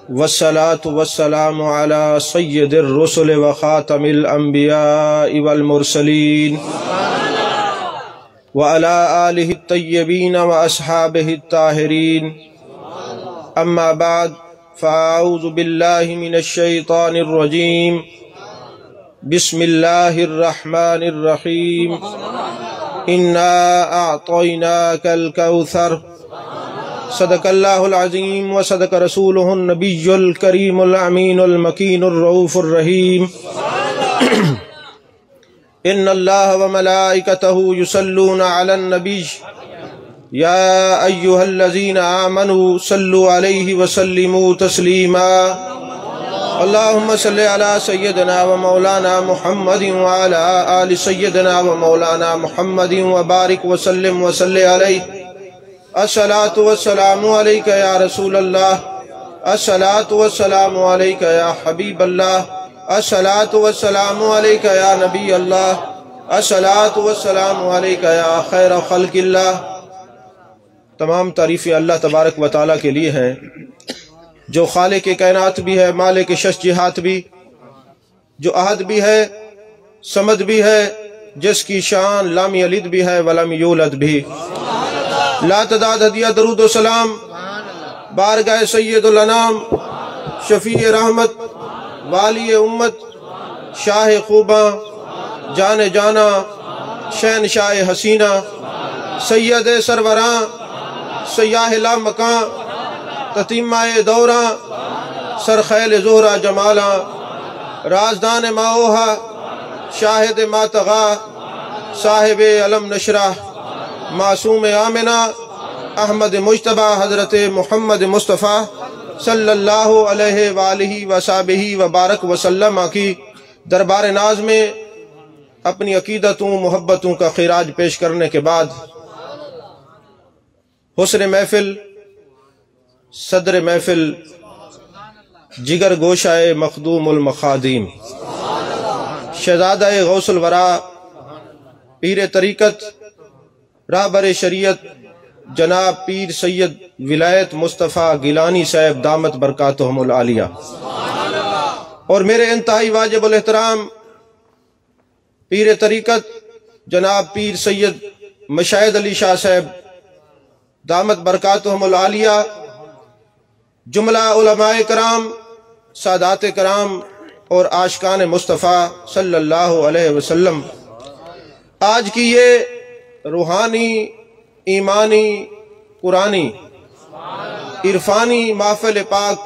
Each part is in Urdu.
والصلاة والسلام على سید الرسل وخاتم الانبیاء والمرسلین وعلى آلہ الطیبین واصحابہ الطاہرین اما بعد فاعوذ باللہ من الشیطان الرجیم بسم اللہ الرحمن الرحیم انا اعطیناک الکوثر صدق اللہ العظیم وصدق رسولہ النبی الکریم الامین المکین الرؤوف الرحیم ان اللہ وملائکتہ یصلون علی النبی یا ایہا الذین آمنوا صلوا علیہ وسلموا تسلیما اللہم صلی علی سیدنا و مولانا محمد وعلی آل سیدنا و مولانا محمد وبارک وسلم وصلی علیہ الصلاة والسلام علیک یا رسول اللہ الصلاة والسلام علیک یا حبیب اللہ الصلاة والسلام علیک یا نبی اللہ الصلاة والسلام علیک یا خیر خلق اللہ۔ تمام تعریفیں اللہ تبارک و تعالیٰ کے لیے ہیں جو خالق کائنات بھی ہے، مالک شش جہات بھی، جو احد بھی ہے، صمد بھی ہے، جس کی شان لم یلد بھی ہے ولم یولد بھی۔ لا تعداد ہدیہ درود و سلام بارگاہ سید الانام، شفیع رحمت، والی امت، شاہ خوباں، جان جانا، شہنشاہ حسینہ، سید سروراں، سیاہ لا مکاں، تتیمہ دوراں، سرخیل زہرہ جمالاں، رازدان ماوہا، شاہد ماتغا، صاحب علم نشرہ، معصوم آمنہ، احمد مجتبہ، حضرت محمد مصطفیٰ صلی اللہ علیہ وآلہ وصحبہ وبارک وسلم کی دربار ناز میں اپنی عقیدتوں محبتوں کا خراج پیش کرنے کے بعد حسن محفل، صدر محفل، جگر گوشہ مخدوم المخادیم، شہزادہ غوث الورا، پیر طریقت، رہبر شریعت جناب پیر سید ولایت مصطفیٰ گیلانی صاحب دامت برکاتہم العالیہ، اور میرے انتہائی واجب الاحترام پیر طریقت جناب پیر سید مشاہد علی شاہ صاحب دامت برکاتہم العالیہ، جملہ علماء کرام، سادات کرام اور عاشقان مصطفیٰ صلی اللہ علیہ وسلم، آج کی یہ روحانی، ایمانی، قرآنی، عرفانی محفل پاک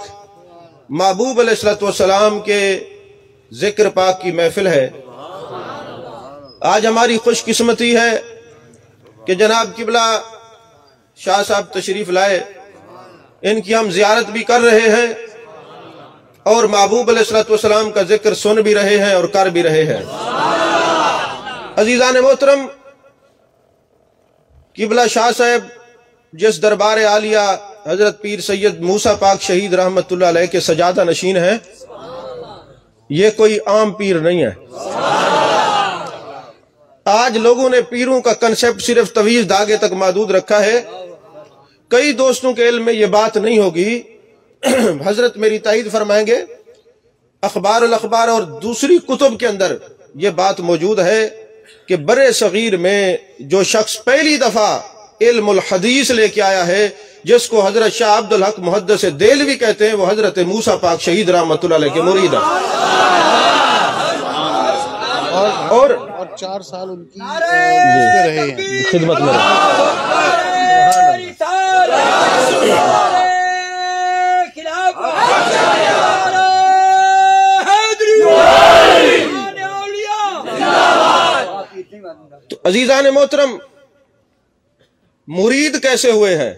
محبوب علیہ السلام کے ذکر پاک کی محفل ہے۔ آج ہماری خوش قسمتی ہے کہ جناب قبلہ شاہ صاحب تشریف لائے، ان کی ہم زیارت بھی کر رہے ہیں اور محبوب علیہ السلام کا ذکر سن بھی رہے ہیں اور کر بھی رہے ہیں۔ عزیزان محترم، قبلہ شاہ صاحب جس دربار عالیہ حضرت پیر سید موسیٰ پاک شہید رحمت اللہ علیہ کے سجادہ نشین ہیں، یہ کوئی عام پیر نہیں ہے۔ آج لوگوں نے پیروں کا کنسپٹ صرف طویل دھاگے تک محدود رکھا ہے، کئی دوستوں کے علم میں یہ بات نہیں ہوگی۔ حضرت میری تائید فرمائیں گے، اخبار الاخبار اور دوسری کتب کے اندر یہ بات موجود ہے کہ برِ صغیر میں جو شخص پہلی دفعہ علم الحدیث لے کے آیا ہے، جس کو حضرت شاہ عبدالحق محدث دہلوی کہتے ہیں، وہ حضرت موسیٰ پاک شہید رحمت اللہ علیہ کے مرید ہیں، اور 4 سال ان کی رہے ہیں خدمت میں تو عزیزان محترم، مرید کیسے ہوئے ہیں؟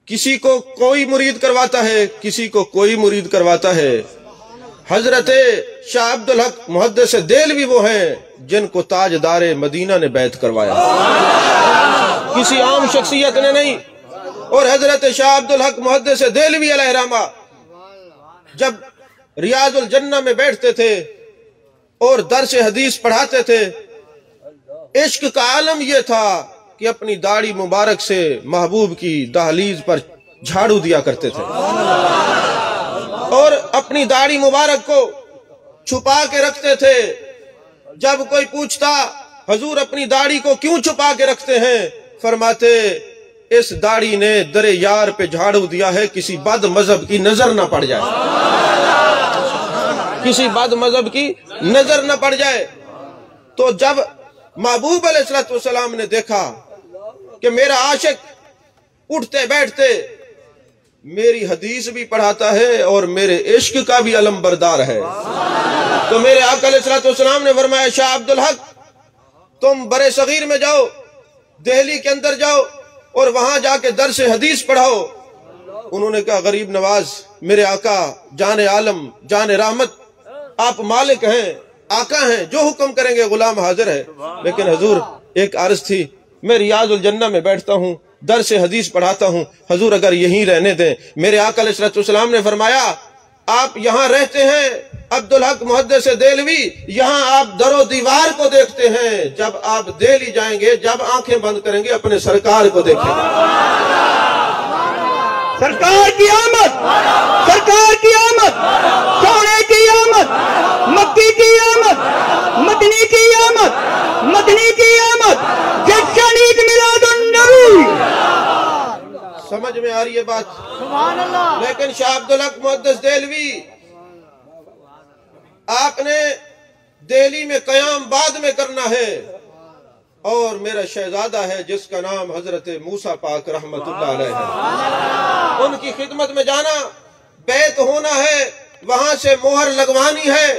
کسی کو کوئی مرید کرواتا ہے، کسی کو کوئی مرید کرواتا ہے۔ حضرت شاہ عبدالحق محدث دہلوی وہ ہیں جن کو تاجدار مدینہ نے بیعت کروایا، کسی عام شخصیت نے نہیں۔ اور حضرت شاہ عبدالحق محدث دہلوی علیہ رحمہ جب ریاض الجنہ میں بیٹھتے تھے اور درس حدیث پڑھاتے تھے، عشق کا عالم یہ تھا کہ اپنی داڑھی مبارک سے محبوب کی دہلیز پر جھاڑو دیا کرتے تھے اور اپنی داڑھی مبارک کو چھپا کے رکھتے تھے۔ جب کوئی پوچھتا حضور اپنی داڑھی کو کیوں چھپا کے رکھتے ہیں، فرماتے اس داڑھی نے در یار پہ جھاڑو دیا ہے، کسی بد مذہب کی نظر نہ پڑ جائے، کسی بد مذہب کی نظر نہ پڑ جائے۔ تو جب محبوب علیہ السلام نے دیکھا کہ میرا عاشق اٹھتے بیٹھتے میری حدیث بھی پڑھاتا ہے اور میرے عشق کا بھی علم بردار ہے، تو میرے آقا علیہ السلام نے فرمایا شاہ عبدالحق تم برے صغیر میں جاؤ، دہلی کے اندر جاؤ اور وہاں جا کے درس حدیث پڑھاؤ۔ انہوں نے کہا غریب نواز میرے آقا جان عالم جان رحمت، آپ مالک ہیں آقا ہیں، جو حکم کریں گے غلام حاضر ہے، لیکن حضور ایک عرض تھی، میں ریاض الجنہ میں بیٹھتا ہوں، درس حدیث پڑھاتا ہوں، حضور اگر یہیں رہنے دیں۔ میرے آقا علیہ السلام نے فرمایا آپ یہاں رہتے ہیں عبدالحق محدث دہلوی، یہاں آپ در و دیوار کو دیکھتے ہیں، جب آپ دہلی جائیں گے جب آنکھیں بند کریں گے اپنے سرکار کو دیکھیں گے۔ سرکار کی آمد، سرکار کی آمد، سونے کی آمد، مکی کی آمد، مدنی کی آمد، مدنی کی آمد، جشن عید میلاد النبی۔ سمجھ میں آ رہی ہے بات؟ لیکن شاہ عبدالحق محدث دہلوی آپ نے دہلی میں قیام بعد میں کرنا ہے، اور میرا شہزادہ ہے جس کا نام حضرت موسیٰ پاک رحمت اللہ علیہ ہے، ان کی خدمت میں جانا، بیعت ہونا ہے، وہاں سے مہر لگوانی ہے۔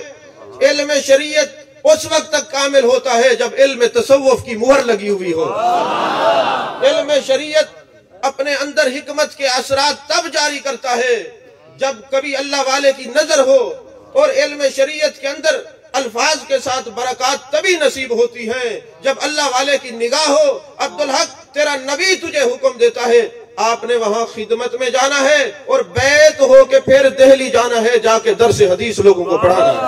علم شریعت اس وقت تک کامل ہوتا ہے جب علم تصوف کی مہر لگی ہوئی ہو۔ علم شریعت اپنے اندر حکمت کے اثرات تب جاری کرتا ہے جب کبھی اللہ والے کی نظر ہو، اور علم شریعت کے اندر الفاظ کے ساتھ برکات تبھی نصیب ہوتی ہیں جب اللہ والے کی نگاہ ہو۔ عبدالحق تیرا نبی تجھے حکم دیتا ہے، آپ نے وہاں خدمت میں جانا ہے اور بیعت ہو کے پھر دہلی جانا ہے، جا کے درس حدیث لوگوں کو پڑھانا ہے۔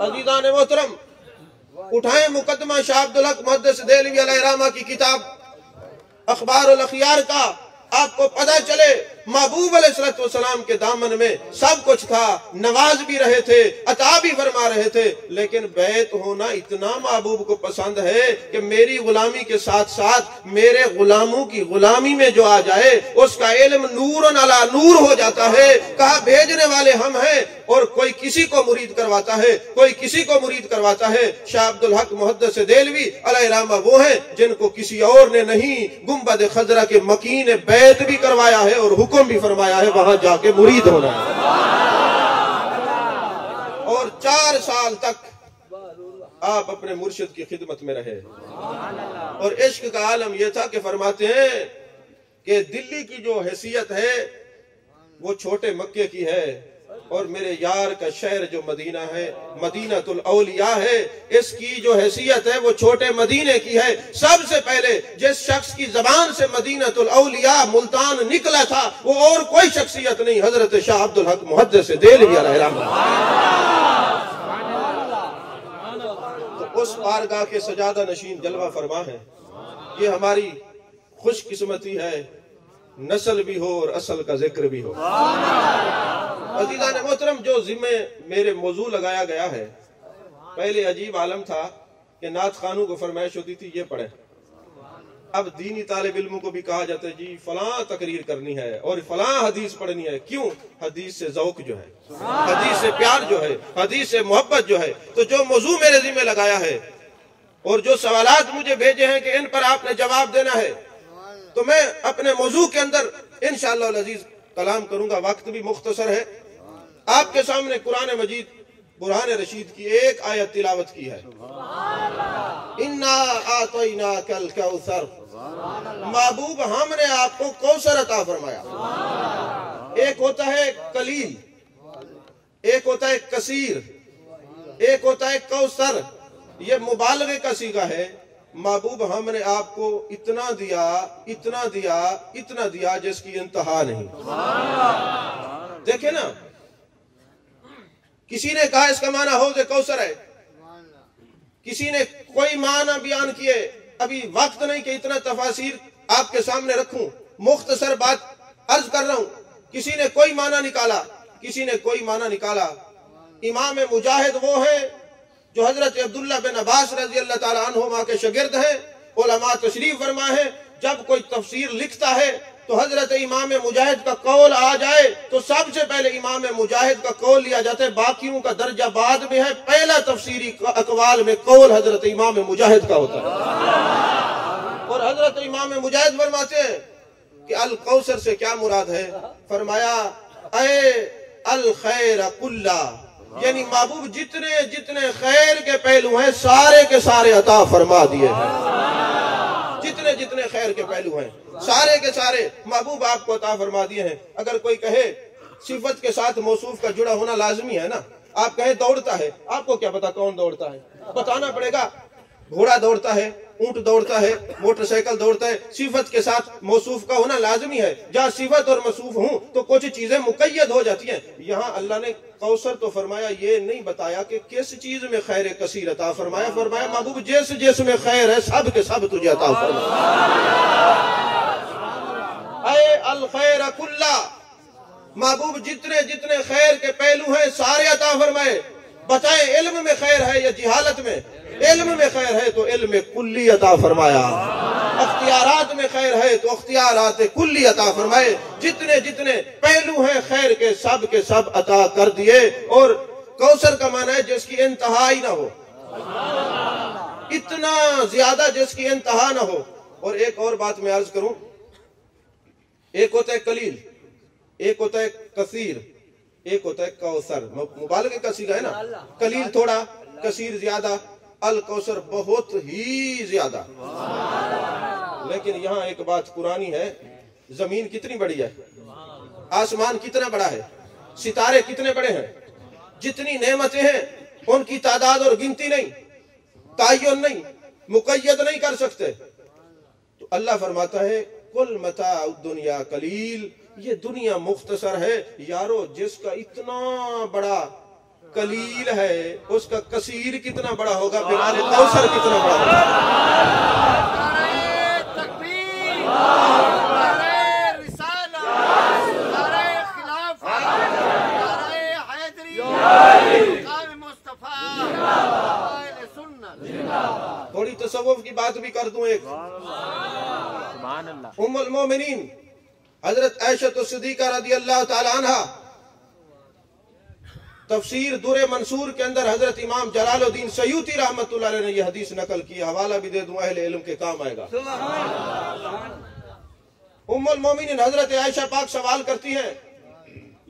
عزیزان محترم، اٹھائیں مقدمہ شاہ عبدالحق محدث دہلوی علیہ رحمہ کی کتاب اخبار الاخیار کا، آپ کو پتہ چلے محبوب علیہ السلام کے دامن میں سب کچھ تھا، نواز بھی رہے تھے، عطا بھی فرما رہے تھے، لیکن بیعت ہونا اتنا محبوب کو پسند ہے کہ میری غلامی کے ساتھ ساتھ میرے غلاموں کی غلامی میں جو آ جائے اس کا علم نور علی نور ہو جاتا ہے۔ کہا بھیجنے والے ہم ہیں، اور کوئی کسی کو مرید کرواتا ہے، کوئی کسی کو مرید کرواتا ہے۔ شاہ عبدالحق محدث دہلوی علیہ رحمہ وہ ہیں جن کو کسی اور نے نہیں گنبد خضرا کے مکین بیعت بھی کروایا ہے اور حکم بھی فرمایا ہے وہاں جا کے مرید ہونا ہے۔ اور 4 سال تک آپ اپنے مرشد کی خدمت میں رہے، اور عشق کا عالم یہ تھا کہ فرماتے ہیں کہ دلی کی جو حیثیت ہے وہ چھوٹے مکے کی ہے، اور میرے یار کا شہر جو مدینہ ہے، مدینہ الاولیاء ہے، اس کی جو حیثیت ہے وہ چھوٹے مدینے کی ہے۔ سب سے پہلے جس شخص کی زبان سے مدینہ الاولیاء ملتان نکلا تھا وہ اور کوئی شخصیت نہیں، حضرت شاہ عبدالحق محدث دہلوی علیہ رحمہ۔ تو اس بارگاہ کے سجادہ نشین جلوہ فرما ہے، یہ ہماری خوش قسمتی ہے، نسل بھی ہو اور اصل کا ذکر بھی ہو۔ عزیزان محترم، جو ذمہ میرے موضوع لگایا گیا ہے، پہلے عجیب عالم تھا کہ نعت خانوں کو فرمائش ہوتی تھی یہ پڑھیں، اب دینی طالب علموں کو بھی کہا جاتا ہے جی فلاں تقریر کرنی ہے اور فلاں حدیث پڑھنی ہے۔ کیوں؟ حدیث سے ذوق جو ہے، حدیث سے پیار جو ہے، حدیث سے محبت جو ہے۔ تو جو موضوع میرے ذمہ لگایا ہے اور جو سوالات مجھے بھیجے ہیں کہ ان پر آپ نے جواب دینا ہے، تو میں اپنے موضوع کے اندر انشاءاللہ العزیز کلام کروں گا، وقت بھی مختصر ہے۔ آپ کے سامنے قرآن مجید برہان رشید کی ایک آیت تلاوت کی ہے، اِنَّا أَعْطَيْنَاكَ الْكَوْثَرَ، محبوب ہم نے آپ کو کوثر عطا فرمایا۔ ایک ہوتا ہے قلیل، ایک ہوتا ہے کثیر، ایک ہوتا ہے کوثر، یہ مبالغے کا صیغہ ہے۔ محبوب ہم نے آپ کو اتنا دیا، اتنا دیا، اتنا دیا جس کی انتہا نہیں۔ دیکھیں نا، کسی نے کہا اس کا معنی حوض کوثر ہے، کسی نے کوئی معنی بیان کیے، ابھی وقت نہیں کہ اتنا تفاسیر آپ کے سامنے رکھوں، مختصر بات عرض کر رہا ہوں، کسی نے کوئی معنی نکالا، کسی نے کوئی معنی نکالا۔ امام مجاہد وہ ہیں جو حضرت عبداللہ بن عباس رضی اللہ تعالیٰ عنہما کے شاگرد ہیں، علماء تشریف فرما ہے، جب کوئی تفسیر لکھتا ہے تو حضرت امام مجاہد کا قول آ جائے تو سب سے پہلے امام مجاہد کا قول لیا جاتا ہے، باقیوں کا درجہ بعد میں ہے، پہلا تفسیری اقوال میں قول حضرت امام مجاہد کا ہوتا ہے۔ اور حضرت امام مجاہد فرماتے ہیں کہ الکوثر سے کیا مراد ہے؟ فرمایا اے الخیر کلہ، یعنی محبوب جتنے جتنے خیر کے پہلو ہیں سارے کے سارے عطا فرما دیے ہیں، جتنے جتنے خیر کے پہلو ہیں سارے کے سارے محبوب آپ کو عطا فرما دیے ہیں۔ اگر کوئی کہے صفت کے ساتھ موصوف کا جڑا ہونا لازمی ہے نا، آپ کہیں دوڑتا ہے، آپ کو کیا پتا کون دوڑتا ہے؟ بتانا پڑے گا۔ گھوڑا دوڑتا ہے، اونٹ دوڑتا ہے، موٹر سائیکل دوڑتا ہے، صفت کے ساتھ موصوف کا ہونا لازمی ہے۔ جہاں صفت اور موصوف ہوں تو کچھ چیزیں مقید ہو جاتی ہیں۔ یہاں اللہ نے کوثر تو فرمایا، یہ نہیں بتایا کہ کس چیز میں خیر کثیر عطا فرمایا۔ فرمایا محبوب جس میں خیر ہے سب کے سب تجھے عطا فرمایا۔ اے الخیر کلہ، محبوب جتنے جتنے خیر کے پہلو ہیں سارے عطا فرمائے۔ بتائیں علم میں خیر ہے یا جہالت میں؟ علم میں خیر ہے تو علم کلی عطا فرمایا، اختیارات میں خیر ہے تو اختیارات کلی عطا فرمائے۔ جتنے جتنے پہلو ہیں خیر کے سب عطا کر دیے۔ اور کوثر کا معنی ہے جس کی انتہا ہی نہ ہو، اتنا زیادہ جس کی انتہا نہ ہو۔ اور ایک اور بات میں عرض کروں، ایک ہوتا ہے قلیل، ایک ہوتا ہے کثیر، ایک ہوتا ہے کوثر۔ مبالغے کا صیغہ ہے نا، قلیل تھوڑا، کثیر زیادہ، الکوثر بہت ہی زیادہ۔ لیکن یہاں ایک بات قرآنی ہے، زمین کتنی بڑی ہے، آسمان کتنا بڑا ہے، ستارے کتنے بڑے ہیں، جتنی نعمتیں ہیں ان کی تعداد اور گنتی نہیں، تعین نہیں، مقید نہیں کر سکتے۔ تو اللہ فرماتا ہے کل متاع الدنیا قلیل، یہ دنیا مختصر ہے۔ یارو جس کا اتنا بڑا قلیل ہے اس کا کثیر کتنا بڑا ہوگا، بلال کوثر کتنا بڑا ہوگا۔ نعرہ تکبیر، نعرہ رسالہ، نعرہ خلافت، نعرہ حیدری، مقام مصطفیٰ، اہل سنت۔ تھوڑی تصوف کی بات بھی کر دوں ایک۔ ام المومنین حضرت عائشہ صدیقہ رضی اللہ تعالی عنہ، تفسیر در منصور کے اندر حضرت امام جلال الدین سیوطی رحمت اللہ علیہ نے یہ حدیث نقل کی، حوالہ بھی دے دوں، اہل علم کے کام آئے گا۔ ام المومنین حضرت عائشہ پاک سوال کرتی ہیں،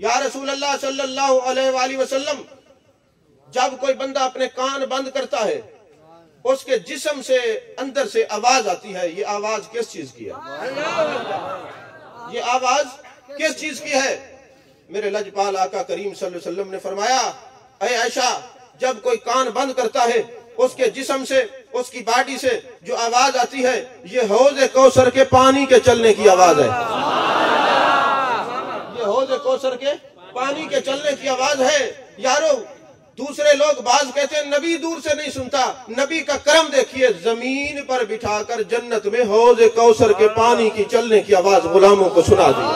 یا رسول اللہ صلی اللہ علیہ وآلہ وسلم، جب کوئی بندہ اپنے کان بند کرتا ہے اس کے جسم سے اندر سے آواز آتی ہے، یہ آواز کس چیز کی ہے؟ یہ آواز کس چیز کی ہے؟ میرے لجپال آقا کریم صلی اللہ علیہ وسلم نے فرمایا، اے عائشہ، جب کوئی کان بند کرتا ہے اس کے جسم سے، اس کی باڈی سے جو آواز آتی ہے یہ حوض کوثر کے پانی کے چلنے کی آواز ہے۔ یہ حوض کوثر کے پانی کے چلنے کی آواز ہے۔ یارو دوسرے لوگ بعض کہتے ہیں نبی دور سے نہیں سنتا، نبی کا کرم دیکھیے، زمین پر بٹھا کر جنت میں حوض کوثر کے پانی کی چلنے کی آواز غلاموں کو سنا دی۔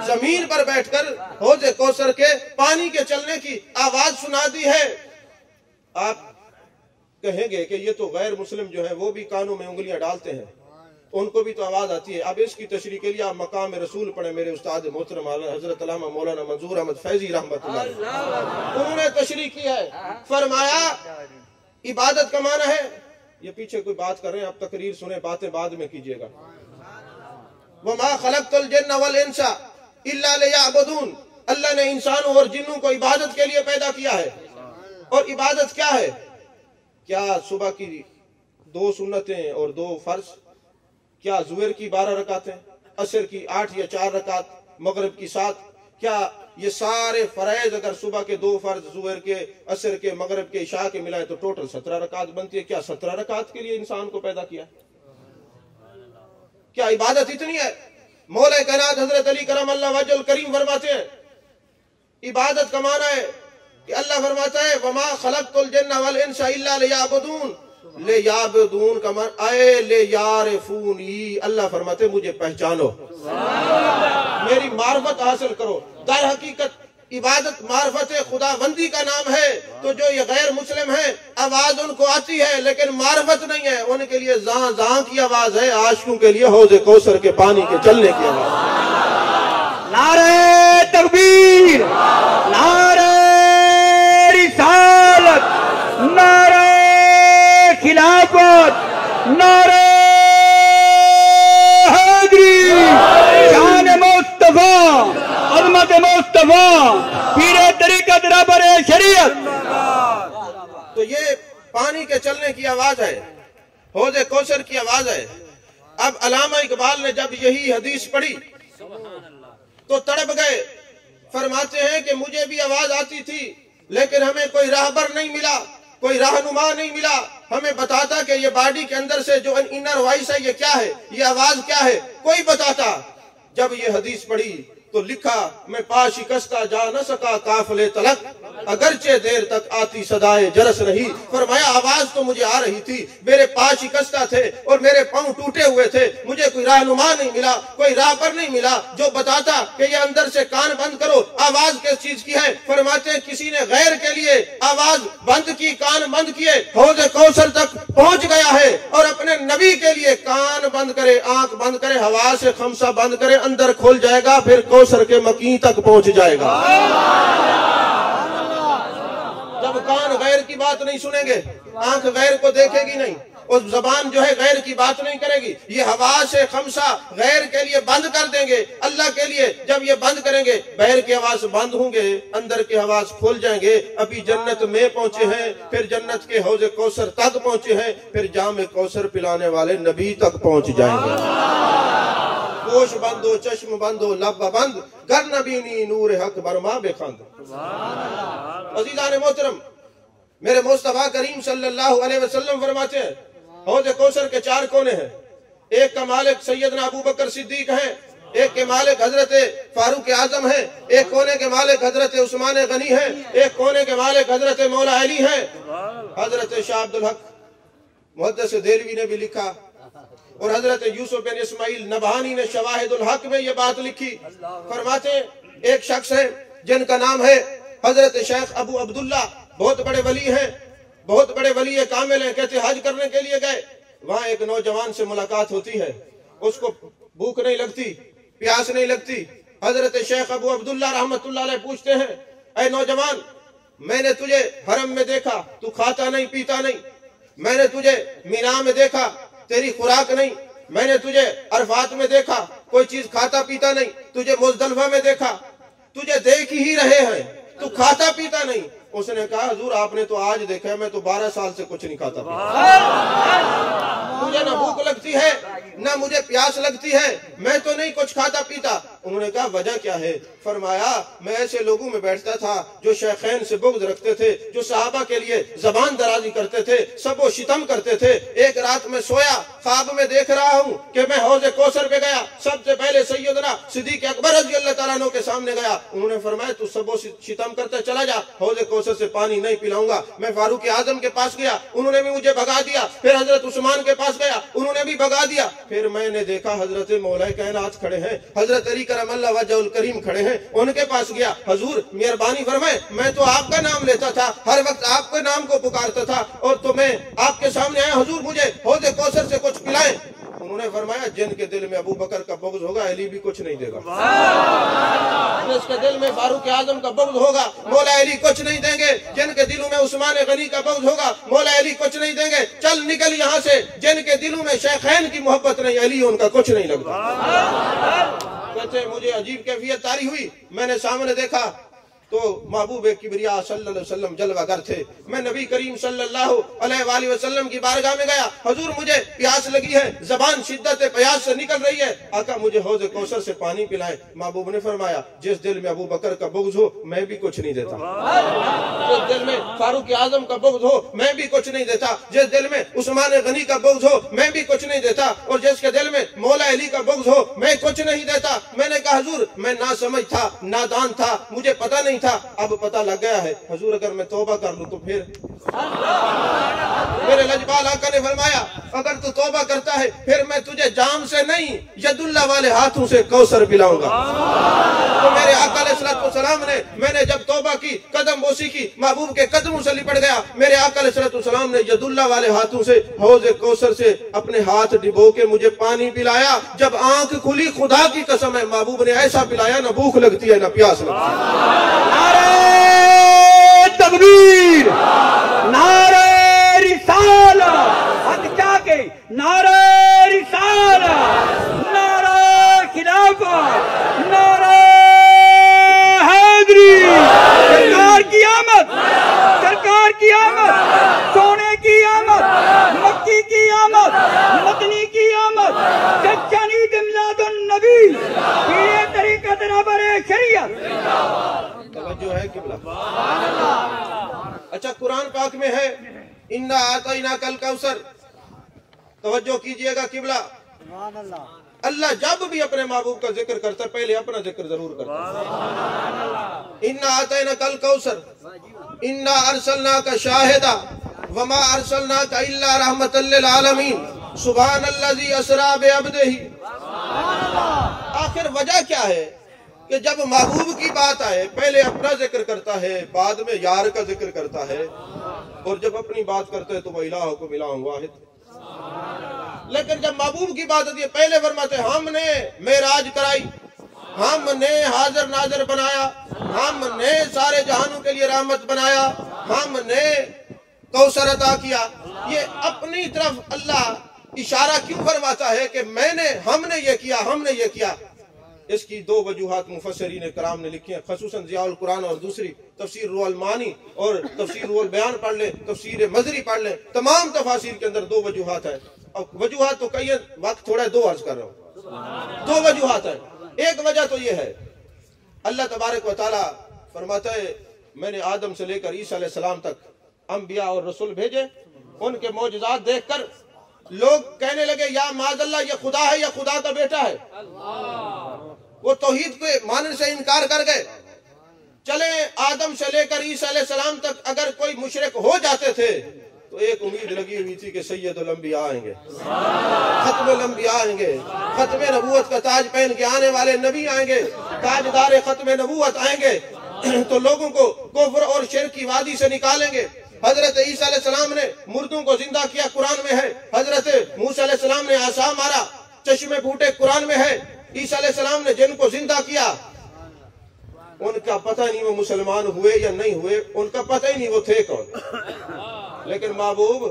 زمین پر بیٹھ کر حوض کوثر کے پانی کے چلنے کی آواز سنا دی ہے۔ آپ کہیں گے کہ یہ تو غیر مسلم جو ہیں وہ بھی کانوں میں انگلیاں ڈالتے ہیں، ان کو بھی تو آواز آتی ہے۔ اب اس کی تشریح کے لیے آپ مقام رسول پڑھیں، میرے استاد محترم حضرت علامہ مولانا منظور احمد فیضی رحمت اللہ علیہ، انہوں نے تشریح کی ہے، فرمایا عبادت کا معنی ہے، یہ پیچھے کوئی بات کر رہے ہیں آپ تقریر سنیں، باتیں بعد میں کیجئے گا۔ وَمَا خَلَقْتُ الْجِنَّ وَالْإِنسَ إِلَّا لِيَعْبُدُونَ، اللہ نے انسانوں اور جنوں کو عبادت کے لیے پیدا کیا ہے۔ اور عبادت کیا ہے؟ کیا صبح کی 2 سنتیں اور 2 فرض؟ کیا ظہر کی 12 رکعتیں، عصر کی 8 یا 4 رکعت، مغرب کی 7؟ کیا یہ سارے فرائض اگر صبح کے 2 فرض، ظہر کے، عصر کے، مغرب کے، عشاء کے ملائے تو ٹوٹل 17 رکعت بنتی ہے؟ کیا 17 رکعت کے لیے انسان کو پیدا کیا؟ کیا عبادت اتنی ہے؟ مولا کائنات حضرت علی کرم اللہ وجہ الکریم فرماتے ہیں عبادت کا معنی ہے کہ اللہ فرماتا ہے وَمَا خَلَقْتُ الْجِنَّ وَالْإِنسَ إِلَّا لِيَعْبُدُونَ، لے یعبدون کا من اے لے یعرفونی، اللہ فرماتے مجھے پہچانو، میری معرفت حاصل کرو۔ در حقیقت عبادت معرفت خدا بندی کا نام ہے، تو جو یہ غیر مسلم ہیں آواز ان کو آتی ہے لیکن معرفت نہیں ہے، ان کے لیے زاں زاں کی آواز ہے، عاشقوں کے لیے حوض کوثر کے پانی کے چلنے کی آواز۔ نعرہ تکبیر، نعرہ رسالت، نعرہ خلافت، نعرہ حیدری، شان مصطفیٰ، عظمت مصطفیٰ، پیر طریقت رہبر شریعت۔ تو یہ پانی کے چلنے کی آواز ہے، حوض کوثر کی آواز ہے۔ اب علامہ اقبال نے جب یہی حدیث پڑھی تو تڑپ گئے، فرماتے ہیں کہ مجھے بھی آواز آتی تھی لیکن ہمیں کوئی راہبر نہیں ملا، کوئی رہنما نہیں ملا، ہمیں بتاتا کہ یہ باڈی کے اندر سے جو انر وائس ہے یہ کیا ہے، یہ آواز کیا ہے، کوئی بتاتا۔ جب یہ حدیث پڑھی تو لکھا میں پا شکستہ جا نہ سکا قافلے تلک، اگرچہ دیر تک آتی صدائے جرس رہی۔ فرمایا آواز تو مجھے آ رہی تھی، میرے پا شکستہ تھے اور میرے پاؤں ٹوٹے ہوئے تھے، مجھے کوئی رہنما نہیں ملا، کوئی راہبر نہیں ملا جو بتاتا کہ یہ اندر سے کان بند کرو، آواز کس چیز کی ہے۔ فرماتے ہیں کسی نے غیر کے لیے آواز بند کی، کان بند کیے، حوض کوثر تک پہنچ گیا ہے، اور اپنے نبی کے لیے کان بند کرے، آنکھ بند کرے، حواس خمسہ بند کرے، اندر کھول جائے گا، پھر کوثر کے مکین تک پہنچ جائے گا۔ جب کان غیر کی بات نہیں سنیں گے، آنکھ غیر کو دیکھے گی نہیں، اور زبان جو ہے غیر کی بات نہیں کرے گی، یہ حواس خمسہ غیر کے لیے بند کر دیں گے، اللہ کے لیے جب یہ بند کریں گے بہر کی آواز بند ہوں گے، اندر کی آواز کھول جائیں گے۔ ابھی جنت میں پہنچے ہیں، پھر جنت کے حوض کوثر تک پہنچے ہیں، پھر جام کوثر پلانے والے نبی تک پہنچ جائیں گے۔ گوش بند ہو، چشم بند ہو، لب بند، گر نبینی نور حق برما بے خند۔ عزیزان محترم، میرے مصطفیٰ کریم صلی اللہ علیہ وسلم فرماتے ہیں حوض کوثر کے 4 کونے ہیں، ایک کا مالک سیدنا ابو بکر صدیق ہیں، ایک کے مالک حضرت فاروق اعظم ہیں، ایک کونے کے مالک حضرت عثمان غنی ہیں، ایک کونے کے مالک حضرت مولا علی ہیں۔ حضرت شاہ عبدالحق محدث دہلوی نے بھی لکھا، اور حضرت یوسف بن اسماعیل نبہانی نے شواہد الحق میں یہ بات لکھی۔ فرماتے ہیں ایک شخص ہے جن کا نام ہے حضرت شیخ ابو عبداللہ، بہت بڑے ولی ہیں، بہت بڑے ولی کامل ہیں، کہتے حج کرنے کے لیے گئے، وہاں ایک نوجوان سے ملاقات ہوتی ہے، اس کو بھوک نہیں لگتی، پیاس نہیں لگتی۔ حضرت شیخ ابو عبداللہ رحمت اللہ علیہ پوچھتے ہیں اے نوجوان، میں نے تجھے حرم میں دیکھا تو کھاتا نہیں پیتا نہیں، میں نے تجھے مینا میں دیکھا تیری خوراک نہیں، میں نے تجھے عرفات میں دیکھا کوئی چیز کھاتا پیتا نہیں، تجھے مزدلفہ میں دیکھا، تجھے دیکھ ہی رہے ہیں تو کھاتا پیتا نہیں۔ اس نے کہا حضور آپ نے تو آج دیکھا ہے، میں تو 12 سال سے کچھ نہیں کھاتا پیتا، مجھے نہ بھوک لگتی ہے نہ مجھے پیاس لگتی ہے، میں تو نہیں کچھ کھاتا پیتا۔ انہوں نے کہا وجہ کیا ہے؟ فرمایا میں ایسے لوگوں میں بیٹھتا تھا جو شیخین سے بغض رکھتے تھے، جو صحابہ کے لیے زبان درازی کرتے تھے، سب و شتم کرتے تھے۔ ایک رات میں سویا، خواب میں دیکھ رہا ہوں کہ میں حوض کوثر پہ گیا، سب سے پہلے سیدنا صدیق اکبر رضی اللہ تعالیٰ عنہ کے سامنے گیا، انہوں نے فرمایا تو سب و شتم کرتا چلا جا، حوض کوثر سے پانی نہیں پلاؤں گا۔ میں فاروق اعظم کے پاس گیا، انہوں نے بھی مجھے بھگا دیا، پھر حضرت عثمان کے پاس گیا، انہوں نے بھی بھگا دیا، پھر میں نے دیکھا حضرت مولا کائنات کھڑے ہیں، حضرت علی کرم اللہ وجہ الکریم کھڑے ہیں، ان کے پاس گیا، حضور مہربانی فرمائے، میں تو آپ کا نام لیتا تھا، ہر وقت آپ کے نام کو پکارتا تھا، اور تو میں آپ کے سامنے آیا، حضور مجھے حوض کوثر سے کچھ پلائیں۔ انہوں نے فرمایا جن کے دل میں ابو بکر کا بغض ہوگا علی بھی کچھ نہیں دے گا، جس کے دل میں فاروق اعظم کا بغض ہوگا مولا علی کچھ نہیں دیں گے، جن کے دلوں میں عثمان غنی کا بغض ہوگا مولا علی کچھ نہیں دیں گے، چل نکل یہاں سے، جن کے دلوں میں شیخین کی محبت نہیں علی ان کا کچھ نہیں لگتا۔ کہتے ہیں مجھے عجیب کیفیت طاری ہوئی، میں نے سامنے دیکھا تو محبوب کبریا صلی اللہ علیہ وسلم جلوہ گر تھے، میں نبی کریم صلی اللہ علیہ وآلہ وسلم کی بارگاہ میں گیا، حضور مجھے پیاس لگی ہے، زبان شدت پیاس سے نکل رہی ہے، آقا مجھے حوض کوثر سے پانی پلائیں۔ محبوب نے فرمایا جس دل میں ابو بکر کا بغض ہو میں بھی کچھ نہیں دیتا، جس دل میں فاروق اعظم کا بغض ہو میں بھی کچھ نہیں دیتا، جس دل میں عثمان غنی کا بغض ہو میں بھی کچھ نہیں دیتا، اور جس کے دل میں مولا علی کا بغض ہو میں کچھ نہیں دیتا۔ میں نے کہا حضور میں ناسمجھ تھا، نادان تھا، مجھے پتہ نہیں تھا، اب پتہ لگ گیا ہے، حضور اگر میں توبہ کر لوں تو پھر میرے لجپال آقا نے فرمایا اگر تو توبہ کرتا ہے پھر میں تجھے جام سے نہیں ید اللہ والے ہاتھوں سے کوثر پلاؤں گا۔ تو میرے آقا علیہ السلام نے، میں نے جب توبہ کی، قدم بوسی کی، محبوب کے قدموں سے لپٹ گیا، میرے آقا علیہ السلام نے ید اللہ والے ہاتھوں سے حوض کوثر سے اپنے ہاتھ ڈبو کے مجھے پانی پلایا۔ جب آنکھ کھلی خدا کی قسم ہے محبوب نے ایسا پلایا نہ بھوک لگتی ہے نہ پیاس لگتی ہے۔ نعرہ تکبیر، نعرہ رسالہ، ہاتھ چاہ کے نعرہ رسالہ، نعرہ خلافت، نعرہ حیدری، سرکار کی آمد، سرکار کی آمد، سونے کی آمد، مکی کی آمد، مدنی کی آمد، سچن عید میلاد النبی، پیرے طریقت رہبر شریعت۔ توجہ ہے قبلہ؟ اچھا قرآن پاک میں ہے اِنَّا أَعْطَيْنَاكَ الْكَوْثَرَ، توجہ کیجئے گا قبلہ، اللہ جب بھی اپنے محبوب کا ذکر کرتا ہے پہلے اپنا ذکر ضرور کرتا ہے۔ اِنَّا أَعْطَيْنَاكَ الْكَوْثَرَ اِنَّا أَرْسَلْنَاكَ شَاهِدًا وَمَا أَرْسَلْنَاكَ إِلَّا رَحْمَةً لِّلْعَالَمِينَ سُبْحَانَ الَّذِي أَسْرَىٰ بِعَبْدِهِ۔ آخر وجہ کیا ہے کہ جب محبوب کی بات آئے پہلے اپنا ذکر کرتا ہے، بعد میں یار کا ذکر کرتا ہے، اور جب اپنی بات کرتا ہے تو وہ الہکم الہ واحد۔ لیکن جب محبوب کی بات آتی ہے پہلے فرماتے ہیں ہم نے معراج کرائی، ہم نے حاضر ناظر بنایا، ہم نے سارے جہانوں کے لیے رحمت بنایا، ہم نے کوثر عطا کیا۔ یہ اپنی طرف اللہ اشارہ کیوں فرماتا ہے کہ ہم نے یہ کیا، ہم نے یہ کیا؟ اس کی دو وجوہات مفسرین کرام نے لکھی ہیں، خصوصاً ضیاء القرآن اور دوسری تفسیر روح المعانی اور تفسیر روح البیان پڑھ لیں، تفسیر مظری پڑھ لیں، تمام تفاسیر کے اندر دو وجوہات ہیں۔ اور وجوہات تو کئی ہیں، وقت تھوڑا ہے، دو عرض کر رہا ہوں، دو وجوہات ہیں۔ ایک وجہ تو یہ ہے اللہ تبارک و تعالیٰ فرماتا ہے میں نے آدم سے لے کر عیسیٰ علیہ السلام تک انبیاء اور رسول بھیجے، ان کے معجزات دیکھ کر لوگ کہنے لگے یا معاذ اللہ یہ خدا ہے یا خدا کا بیٹا ہے، وہ توحید کے ماننے سے انکار کر گئے۔ چلیں آدم سے لے کر عیسیٰ علیہ السلام تک اگر کوئی مشرک ہو جاتے تھے تو ایک امید لگی ہوئی تھی کہ سید الانبیاء آئیں گے، ختم الانبیاء آئیں گے، ختم نبوت کا تاج پہن کے آنے والے نبی آئیں گے، تاجدار ختم نبوت آئیں گے تو لوگوں کو کفر اور شرک کی وادی سے نکالیں گے۔ حضرت عیسیٰ علیہ السلام نے مردوں کو زندہ کیا، قرآن میں ہے۔ حضرت موسیٰ علیہ السلام نے عصا مارا، چشمے پھوٹے، قرآن میں ہے۔ عیسیٰ علیہ السلام نے جن کو زندہ کیا، ان کا پتہ نہیں وہ مسلمان ہوئے یا نہیں ہوئے، ان کا پتہ ہی نہیں وہ تھے کون۔ لیکن محبوب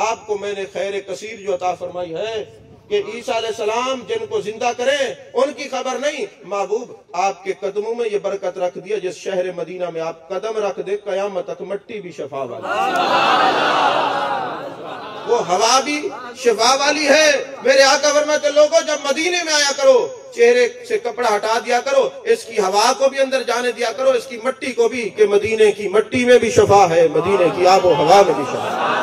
آپ کو میں نے خیر کثیر جو عطا فرمائی ہے کہ عیسیٰ علیہ السلام جن کو زندہ کریں ان کی خبر نہیں، محبوب آپ کے قدموں میں یہ برکت رکھ دیا، جس شہر مدینہ میں آپ قدم رکھ دے قیامت تک مٹی بھی شفا والی، وہ ہوا بھی شفا والی ہے۔ میرے آقا فرماتے لوگوں جب مدینے میں آیا کرو چہرے سے کپڑا ہٹا دیا کرو، اس کی ہوا کو بھی اندر جانے دیا کرو، اس کی مٹی کو بھی، کہ مدینے کی مٹی میں بھی شفا ہے، مدینے کی آب و ہوا میں بھی شفا ہے۔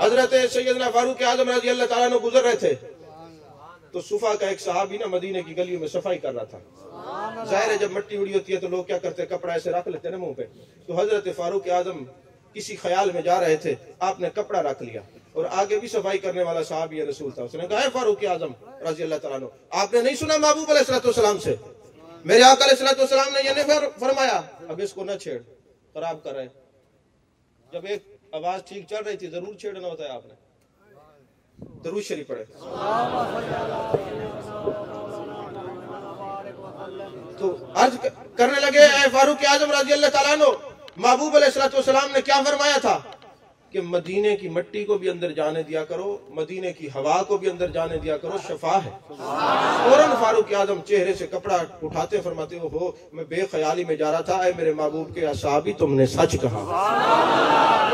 حضرت سیدنا فاروق اعظم رضی اللہ تعالیٰ عنہ گزر رہے تھے تو صفا کا ایک صحابی نا مدینے کی گلیوں میں صفائی کر رہا تھا۔ ظاہر ہے جب مٹی اڑی ہوتی ہے تو لوگ کیا کرتے ہیں، کپڑا ایسے رکھ لیتے ہیں نا منہ پہ۔ تو حضرت فاروق اعظم کسی خیال میں جا رہے تھے، آپ نے کپڑا رکھ لیا، اور آگے بھی صفائی کرنے والا صحابی رسول تھا، اس نے کہا اے فاروق اعظم رضی اللہ تعالیٰ عنہ، آپ نے نہیں سنا محبوب علیہ السلام سے، میرے آقا علیہ السلام نے یہ نہیں فرمایا اب اس کو نہ چھیڑ، خراب کر رہے۔ جب ایک آواز ٹھیک چل رہی تھی ضرور چھیڑنا ہوتا ہے، آپ نے درود شریف پڑھے تو عرض کرنے لگے اے فاروق اعظم رضی اللہ تعالیٰ عنہ، محبوب علیہ السلام نے کیا فرمایا تھا کہ مدینے کی مٹی کو بھی اندر جانے دیا کرو، مدینے کی ہوا کو بھی اندر جانے دیا کرو، شفا ہے۔ فوراً فاروق اعظم چہرے سے کپڑا اٹھاتے فرماتے ہو میں بے خیالی میں جا رہا تھا، اے میرے محبوب کے اصحابی تم نے سچ کہا۔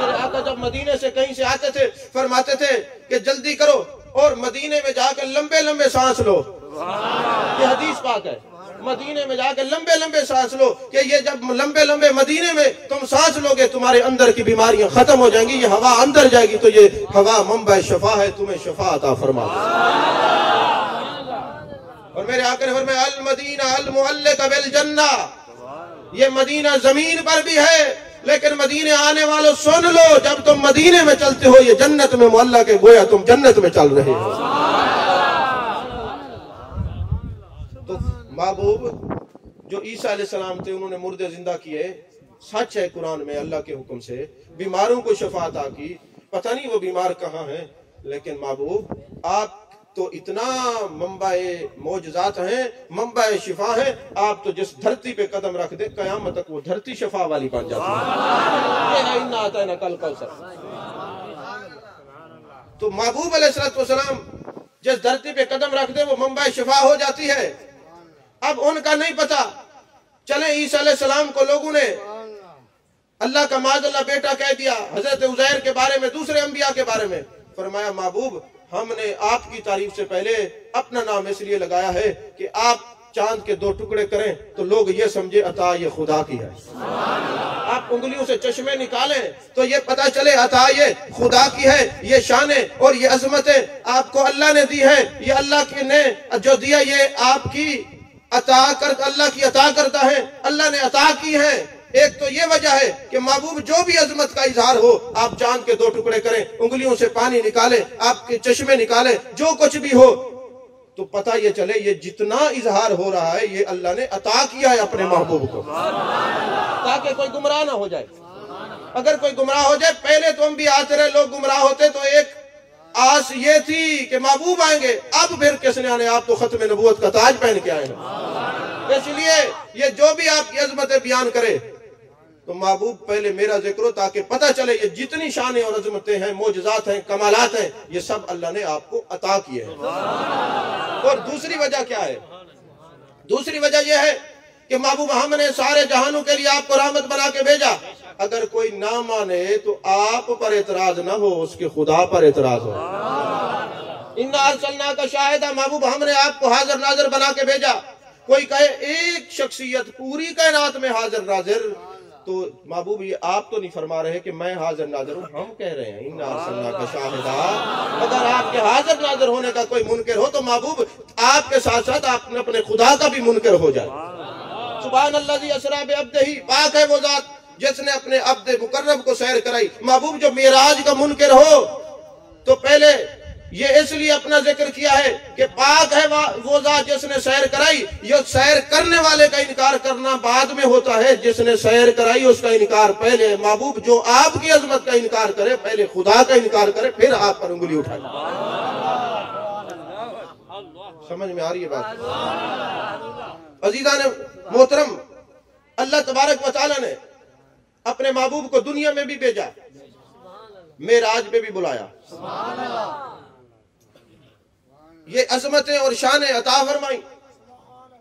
میرے آقا جب مدینے سے کہیں سے آتے تھے فرماتے تھے کہ جلدی کرو اور مدینے میں جا کے لمبے لمبے سانس لو، یہ حدیث پاک ہے، مدینے میں جا کے لمبے لمبے سانس لو، کہ یہ جب لمبے لمبے مدینے میں تم سانس لو گے تمہارے اندر کی بیماریاں ختم ہو جائیں گی، یہ ہوا اندر جائے گی تو یہ ہوا منبع شفا ہے، تمہیں شفا عطا فرما۔ اور میرے آقا نے فرمایا المدینہ المعلقہ بالجنہ، یہ مدینہ زمین پر بھی ہے، لیکن مدینے آنے والوں سن لو، جب تم مدینے میں چلتے ہو یہ جنت میں معلّہ کے گویا تم جنت میں چل رہے ہو۔ تو محبوب جو عیسیٰ علیہ السلام تھے انہوں نے مردے زندہ کیے، سچ ہے قرآن میں اللہ کے حکم سے بیماروں کو شفا عطا کی، پتہ نہیں وہ بیمار کہاں ہیں، لیکن محبوب آپ تو اتنا منبع معجزات ہیں، منبع شفا ہیں، آپ تو جس دھرتی پہ قدم رکھ دے قیامت تک وہ دھرتی شفا والی بن جاتی ہے۔ یہ ہے اِنَّا أَعْطَيْنَاكَ الْكَوْثَرَ۔ تو محبوب علیہ السلام جس دھرتی پہ قدم رکھ دے وہ منبع شفا ہو جاتی ہے۔ اب ان کا نہیں پتا، چلیں عیسیٰ علیہ السلام کو لوگوں نے اللہ کا معاذ اللہ بیٹا کہہ دیا، حضرت عزیر کے بارے میں، دوسرے انبیاء کے بارے میں، فرمایا محبوب ہم نے آپ کی تعریف سے پہلے اپنا نام اس لیے لگایا ہے کہ آپ چاند کے 2 ٹکڑے کریں تو لوگ یہ سمجھے عطا یہ خدا کی ہے۔ آپ انگلیوں سے چشمے نکالیں تو یہ پتا چلے عطا یہ خدا کی ہے، یہ شانیں اور یہ عظمتیں آپ کو اللہ نے دی ہے، یہ اللہ کی نے جو دیا یہ آپ کی عطا اللہ کی عطا کرتا ہے، اللہ نے عطا کی ہے۔ ایک تو یہ وجہ ہے کہ محبوب جو بھی عظمت کا اظہار ہو آپ چاند کے 2 ٹکڑے کریں، انگلیوں سے پانی نکالیں، آپ کے چشمے نکالیں، جو کچھ بھی ہو تو پتہ یہ چلے یہ جتنا اظہار ہو رہا ہے یہ اللہ نے عطا کیا ہے اپنے محبوب کو، تاکہ کوئی گمراہ نہ ہو جائے۔ اگر کوئی گمراہ ہو جائے، پہلے تو ہم بھی آتے رہے لوگ گمراہ ہوتے تو ایک آس یہ تھی کہ محبوب آئیں گے، اب پھر کس نے آنے، آپ تو ختم نبوت کا تاج پہن کے آئے ہیں۔ اس لیے یہ جو بھی آپ کی عظمتیں بیان کرے تو محبوب پہلے میرا ذکر ہو تاکہ پتہ چلے یہ جتنی شانیں اور عظمتیں ہیں، معجزات ہیں، کمالات ہیں، یہ سب اللہ نے آپ کو عطا کیے ہیں۔ اور دوسری وجہ کیا ہے؟ دوسری وجہ یہ ہے کہ محبوب ہم نے سارے جہانوں کے لیے آپ کو رحمت بنا کے بھیجا، اگر کوئی نہ مانے تو آپ پر اعتراض نہ ہو، اس کے خدا پر اعتراض ہو۔ اِنَّا أَرْسَلْنَاكَ شَاهِدًا، محبوب ہم نے آپ کو حاضر ناظر بنا کے بھیجا۔ کوئی کہے ایک شخصیت پوری کائنات میں حاضر ناظر، تو محبوب یہ آپ تو نہیں فرما رہے کہ میں حاضر ناظر ہوں، ہم کہہ رہے ہیں اِنَّا أَرْسَلْنَاكَ شَاهِدًا۔ اگر آپ کے حاضر ناظر ہونے کا کوئی منکر ہو تو محبوب آپ کے ساتھ ساتھ آپ نے اپنے خدا کا بھی منکر ہو جائے۔ سبحان الذی اسریٰ بعبدہ، پاک ہے وہ ذات جس نے اپنے عبد مقرب کو سیر کرائی۔ محبوب جو معراج کا منکر ہو تو پہلے یہ اس لیے اپنا ذکر کیا ہے کہ پاک ہے وہ ذات جس نے سیر کرائی۔ یہ سیر کرنے والے کا انکار کرنا بعد میں ہوتا ہے، جس نے سیر کرائی اس کا انکار پہلے۔ محبوب جو آپ کی عظمت کا انکار کرے پہلے خدا کا انکار کرے، پھر آپ پر انگلی اٹھائے۔ سمجھ میں آ رہی ہے بات؟ عزیزان محترم، اللہ تبارک و تعالیٰ نے اپنے محبوب کو دنیا میں بھی بھیجا، معراج پہ بھی بلایا، یہ عظمتیں اور شانیں عطا فرمائیں۔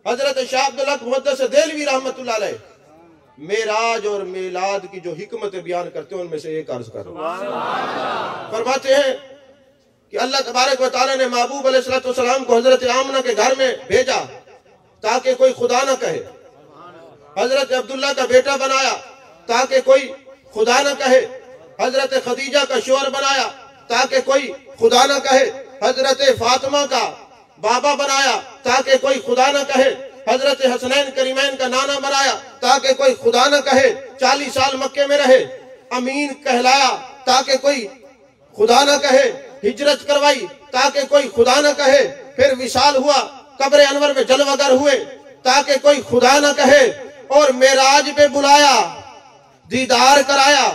حضرت شاہ عبدالحق محدث دہلوی رحمت اللہ علیہ معراج اور میلاد کی جو حکمتیں بیان کرتے ہیں ان میں سے ایک عرض کر فرماتے ہیں کہ اللہ تبارک و تعالیٰ نے محبوب علیہ السلام کو حضرت آمنہ کے گھر میں بھیجا تاکہ کوئی خدا نہ کہے، حضرت عبداللہ کا بیٹا بنایا تاکہ کوئی خدا نہ کہے، حضرت خدیجہ کا شوہر بنایا تاکہ کوئی خدا نہ کہے، حضرت فاطمہ کا بابا بنایا تاکہ کوئی خدا نہ کہے، حضرت حسنین کریمین کا نانا بنایا تاکہ کوئی خدا نہ کہے، 40 سال مکے میں رہے، امین کہلایا تاکہ کوئی خدا نہ کہے، ہجرت کروائی تاکہ کوئی خدا نہ کہے، پھر وصال ہوا، قبر انور میں جلوہ گر ہوئے تاکہ کوئی خدا نہ کہے، اور معراج پہ بلایا، دیدار کرایا،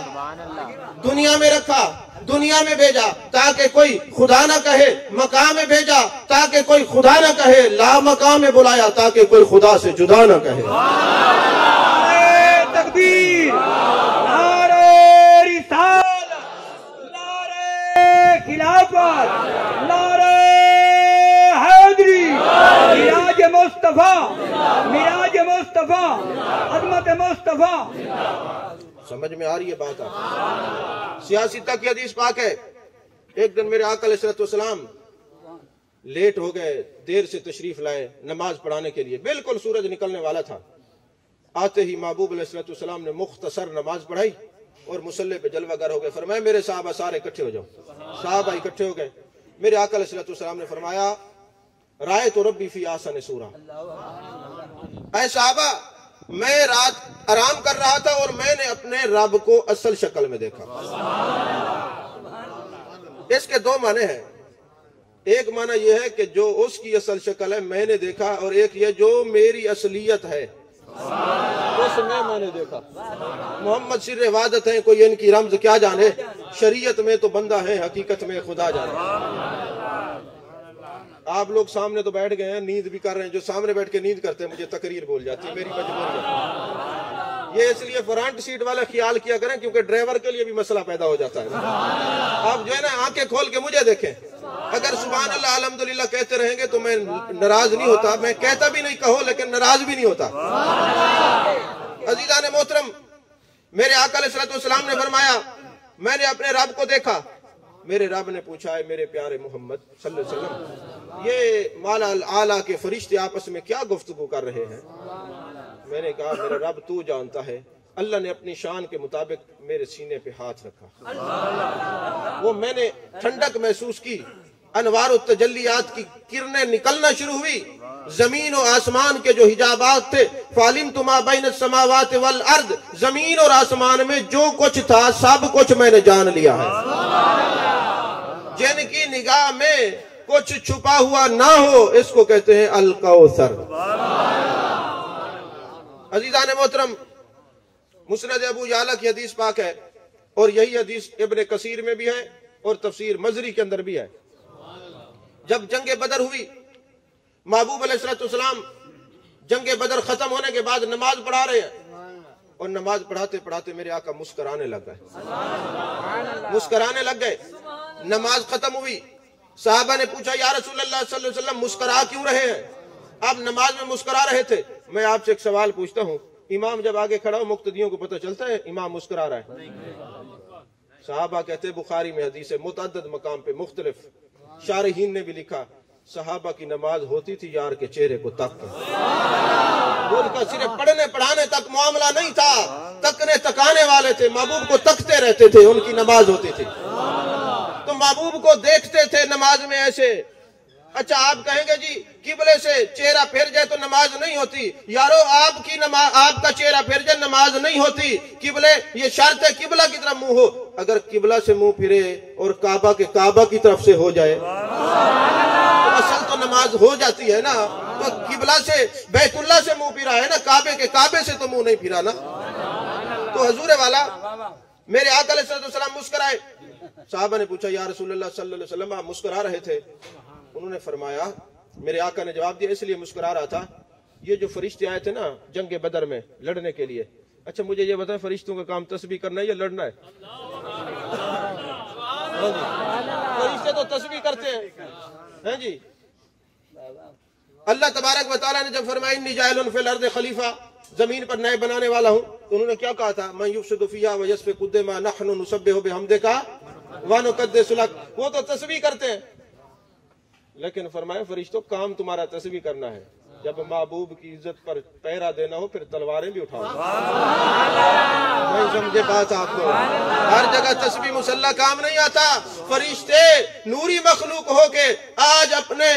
دنیا میں رکھا، دنیا میں بھیجا تاکہ کوئی خدا نہ کہے، مقام میں بھیجا تاکہ کوئی خدا نہ کہے، لا مقام میں بلایا تاکہ کوئی خدا سے جدا نہ کہے۔ نعرہ تکبیر، نعرہ رسالت، نعرہ خلافت، نعرہ حیدری، معراج مصطفیٰ، معراج مصطفیٰ، عظمت مصطفیٰ۔ سمجھ میں آ رہی ہے بات؟ آپ سیاستہ کی حدیث پاک ہے، ایک دن میرے آقا علیہ السلام لیٹ ہو گئے، دیر سے تشریف لائے نماز پڑھانے کے لیے، بالکل سورج نکلنے والا تھا۔ آتے ہی محبوب علیہ السلام نے مختصر نماز پڑھائی اور مصلی پہ جلوہ گر ہو گئے۔ فرمایا میرے صحابہ سارے اکٹھے ہو جاؤ۔ صحابہ اکٹھے ہو گئے۔ میرے آقا علیہ السلام نے فرمایا رائے تو ربی فی آسن سورہ، اے صحابہ میں رات آرام کر رہا تھا اور میں نے اپنے رب کو اصل شکل میں دیکھا۔ اس کے دو معنی ہیں، ایک معنی یہ ہے کہ جو اس کی اصل شکل ہے میں نے دیکھا، اور ایک یہ جو میری اصلیت ہے اس میں نے دیکھا۔ محمد سر عبادت ہیں، کوئی ان کی رمز کیا جانے، شریعت میں تو بندہ ہے، حقیقت میں خدا جانے۔ آپ لوگ سامنے تو بیٹھ گئے ہیں، نیند بھی کر رہے ہیں، جو سامنے بیٹھ کے نیند کرتے ہیں مجھے تقریر بول جاتی ہے، میری مجبوری ہے۔ یہ اس لیے فرنٹ سیٹ والے خیال کیا کریں کیونکہ ڈرائیور کے لیے بھی مسئلہ پیدا ہو جاتا ہے۔ آپ جو ہے نا آنکھیں کھول کے مجھے دیکھیں، اگر سبحان اللہ الحمدللہ کہتے رہیں گے تو میں ناراض نہیں ہوتا، میں کہتا بھی نہیں کہو لیکن ناراض بھی نہیں ہوتا۔ عزیزان محترم، میرے آقا علیہ الصلوۃ والسلام نے فرمایا میں نے اپنے رب کو دیکھا۔ میرے رب نے پوچھا ہے میرے پیارے محمد صلی اللہ علیہ وسلم، یہ مالا اعلیٰ کے فرشتے آپس میں کیا گفتگو کر رہے ہیں؟ میں نے کہا میرا رب تو جانتا ہے۔ اللہ نے اپنی شان کے مطابق میرے سینے پہ ہاتھ رکھا، وہ میں نے ٹھنڈک محسوس کی، انوار التجلیات کی کرنیں نکلنا شروع ہوئی، زمین و آسمان کے جو حجابات تھے، فَعَلِمْتُ مَا بَيْنَ السَّمَاوَاتِ وَالْأَرْضِ، زمین اور آسمان میں جو کچھ تھا سب کچھ میں نے جان لیا ہے۔ جن کی نگاہ میں کچھ چھپا ہوا نہ ہو اس کو کہتے ہیں الکوثر۔ عزیزان محترم، مسند ابو یعلا کی حدیث پاک ہے، اور یہی حدیث ابن کثیر میں بھی ہے اور تفسیر مزری کے اندر بھی ہے۔ جب جنگ بدر ہوئی، محبوب علیہ السلام جنگ بدر ختم ہونے کے بعد نماز پڑھا رہے ہیں، اور نماز پڑھاتے پڑھاتے میرے آقا مسکرانے لگ گئے۔ نماز ختم ہوئی، صحابہ نے پوچھا یا رسول اللہ صلی اللہ علیہ وسلم مسکرا کیوں رہے ہیں؟ آپ نماز میں مسکرا رہے تھے۔ میں آپ سے ایک سوال پوچھتا ہوں، امام جب آگے کھڑا ہو مقتدیوں کو پتہ چلتا ہے امام مسکرا رہا ہے؟ صحابہ کہتے ہیں، بخاری میں حدیث ہے، متعدد مقام پہ مختلف شارحین نے بھی لکھا، صحابہ کی نماز ہوتی تھی یار کے چہرے کو تک کے، ان کا صرف پڑھنے پڑھانے تک معاملہ نہیں تھا، تکنے تکانے والے تھے، محبوب کو تکتے رہتے تھے، ان کی نماز ہوتی تھی تو محبوب کو دیکھتے تھے نماز میں ایسے۔ اچھا آپ کہیں گے جی قبلے سے چہرہ پھر جائے تو نماز نہیں ہوتی، یارو آپ کی نماز، آپ کا چہرہ پھر جائے نماز نہیں ہوتی، قبلے یہ شرط ہے قبلہ کی طرف منہ ہو، اگر قبلہ سے منہ پھرے اور کعبہ کی طرف سے ہو جائے تو اصل تو نماز ہو جاتی ہے نا، تو قبلہ سے بیت اللہ سے منہ پھرا ہے نا، کعبے سے تو منہ نہیں پھرا نا۔ تو حضور والا میرے آقا علیہ السلام مسکرائے، صحابہ نے پوچھا یا رسول اللہ صلی اللہ علیہ وسلم آپ مسکرا رہے تھے؟ انہوں نے فرمایا، میرے آقا نے جواب دیا اس لیے مسکرا رہا تھا، یہ جو فرشتے آئے تھے نا جنگ بدر میں لڑنے کے لیے، اچھا مجھے یہ بتائیں فرشتوں کا کام تسبیح کرنا ہے یا لڑنا ہے؟ فرشتے تو تسبیح کرتے ہیں جی۔ اللہ تبارک و تعالیٰ نے جب فرمایا انی جاعل فی الارض خلیفہ، زمین پر نئے بنانے والا ہوں، تو انہوں نے کیا کہا تھا؟ من یفسد فیہا ویسفک الدماء نحن نسبح بحمدک ونقدس لک، وہ تو تسبیح کرتے ہیں، لیکن فرمایا فرشتوں کام تمہارا تسبیح کرنا ہے، جب محبوب کی عزت پر پہرا دینا ہو پھر تلواریں بھی اٹھاؤ۔ نہیں سمجھے بات آپ کو؟ ہر جگہ تسبیح مسلح کام نہیں آتا۔ فرشتے نوری مخلوق ہو کے آج اپنے